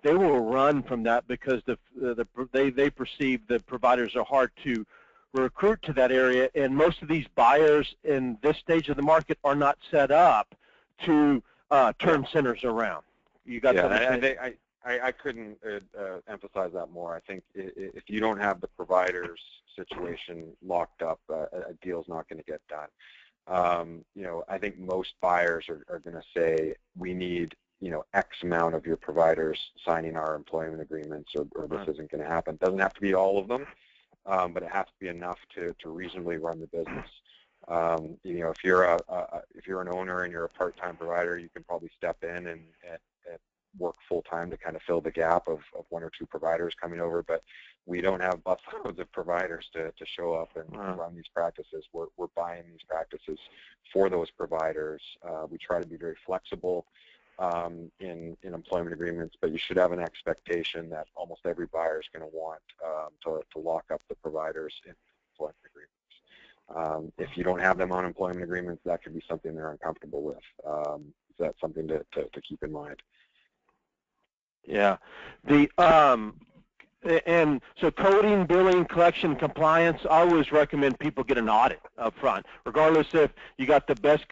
they will run from that, because they perceive that providers are hard to recruit to that area, and most of these buyers in this stage of the market are not set up to turn centers around. You got I couldn't emphasize that more. I think if you don't have the providers situation locked up, a deal's not going to get done. I think most buyers are going to say, we need X amount of your providers signing our employment agreements, or this isn't going to happen. It doesn't have to be all of them. But it has to be enough to reasonably run the business. If you're an owner and you're a part-time provider, you can probably step in and work full-time to kind of fill the gap of 1 or 2 providers coming over. But we don't have busloads of providers to show up and run these practices. We're buying these practices for those providers. We try to be very flexible. in employment agreements, but you should have an expectation that almost every buyer is going to want to lock up the providers in employment agreements. If you don't have them on employment agreements, that could be something they're uncomfortable with. So that's something to keep in mind. Yeah. And so coding, billing, collection, compliance, I always recommend people get an audit up front. Regardless if you got the best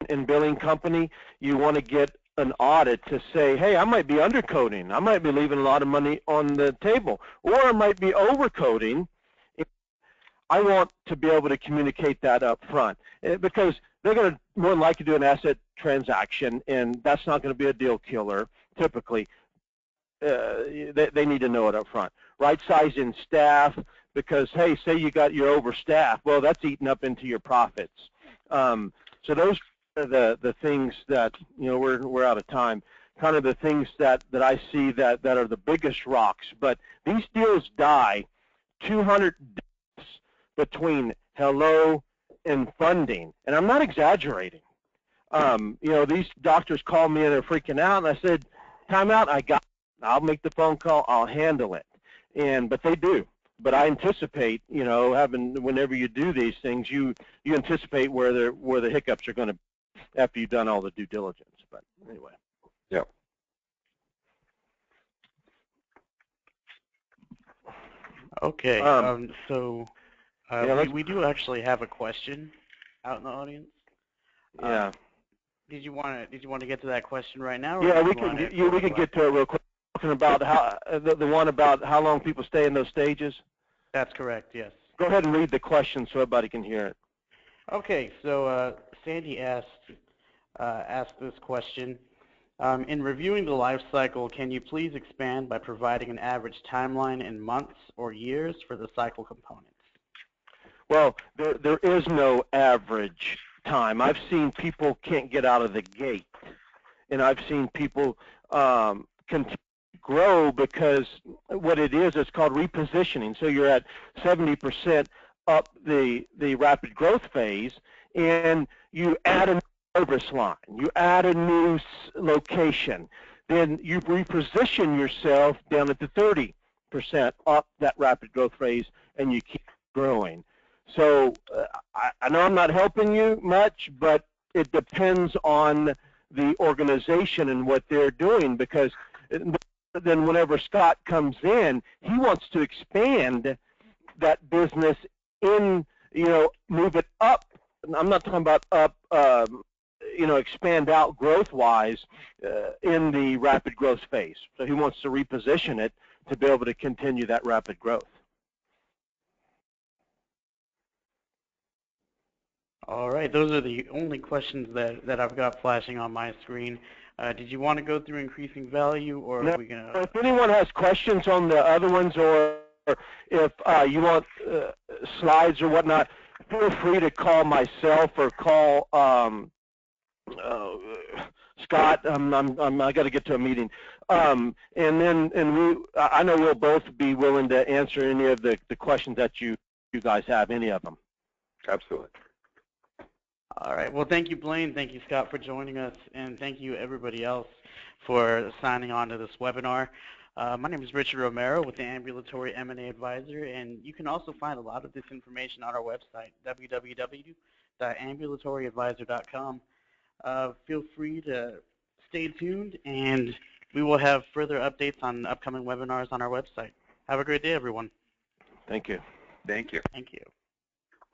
in billing company, you want to get an audit to say, hey, I might be undercoding. I might be leaving a lot of money on the table, or I might be overcoding. I want to be able to communicate that up front because they're going to more than likely do an asset transaction, and that's not going to be a deal killer typically. They need to know it up front. Right sizing staff, because hey, say you're overstaffed, well, that's eating up into your profits. So those are the things that, you know, we're out of time. Kind of the things that I see that are the biggest rocks. But these deals die 200 deaths between hello and funding, and I'm not exaggerating. You know, these doctors call me and they're freaking out, and I said, time out, I'll make the phone call, I'll handle it. But they do. But I anticipate, you know, whenever you do these things, you anticipate where the hiccups are going to be after you've done all the due diligence. But anyway. Yeah. Okay. We do actually have a question out in the audience. Yeah. Did you want to get to that question right now? Or yeah, we can get to it real quick. Talking about how the one about how long people stay in those stages. That's correct. Yes. Go ahead and read the question so everybody can hear it. Okay. So Sandy asked this question. In reviewing the life cycle, can you please expand by providing an average timeline in months or years for the cycle components? Well, there is no average time. I've seen people can't get out of the gate, and I've seen people continue to grow because what it is, it's called repositioning. So you're at 70% up the rapid growth phase, and you add a service line, you add a new location, then you reposition yourself down at the 30% up that rapid growth phase, and you keep growing. So I know I'm not helping you much, but it depends on the organization and what they're doing, because then whenever Scott comes in, he wants to expand that business in, you know, move it up. I'm not talking about up, you know, expand out growth-wise in the rapid growth phase. So he wants to reposition it to be able to continue that rapid growth. All right, those are the only questions that I've got flashing on my screen. Did you want to go through increasing value, or are we going to? If anyone has questions on the other ones, or if you want slides or whatnot, feel free to call myself or call Scott. I got to get to a meeting, I know we'll both be willing to answer any of the questions that you guys have, any of them. Absolutely. All right. Well, thank you, Blayne. Thank you, Scott, for joining us, and thank you, everybody else, for signing on to this webinar. My name is Richard Romero with the Ambulatory M&A Advisor, and you can also find a lot of this information on our website, www.ambulatoryadvisor.com. Feel free to stay tuned, and we will have further updates on upcoming webinars on our website. Have a great day, everyone. Thank you. Thank you. Thank you.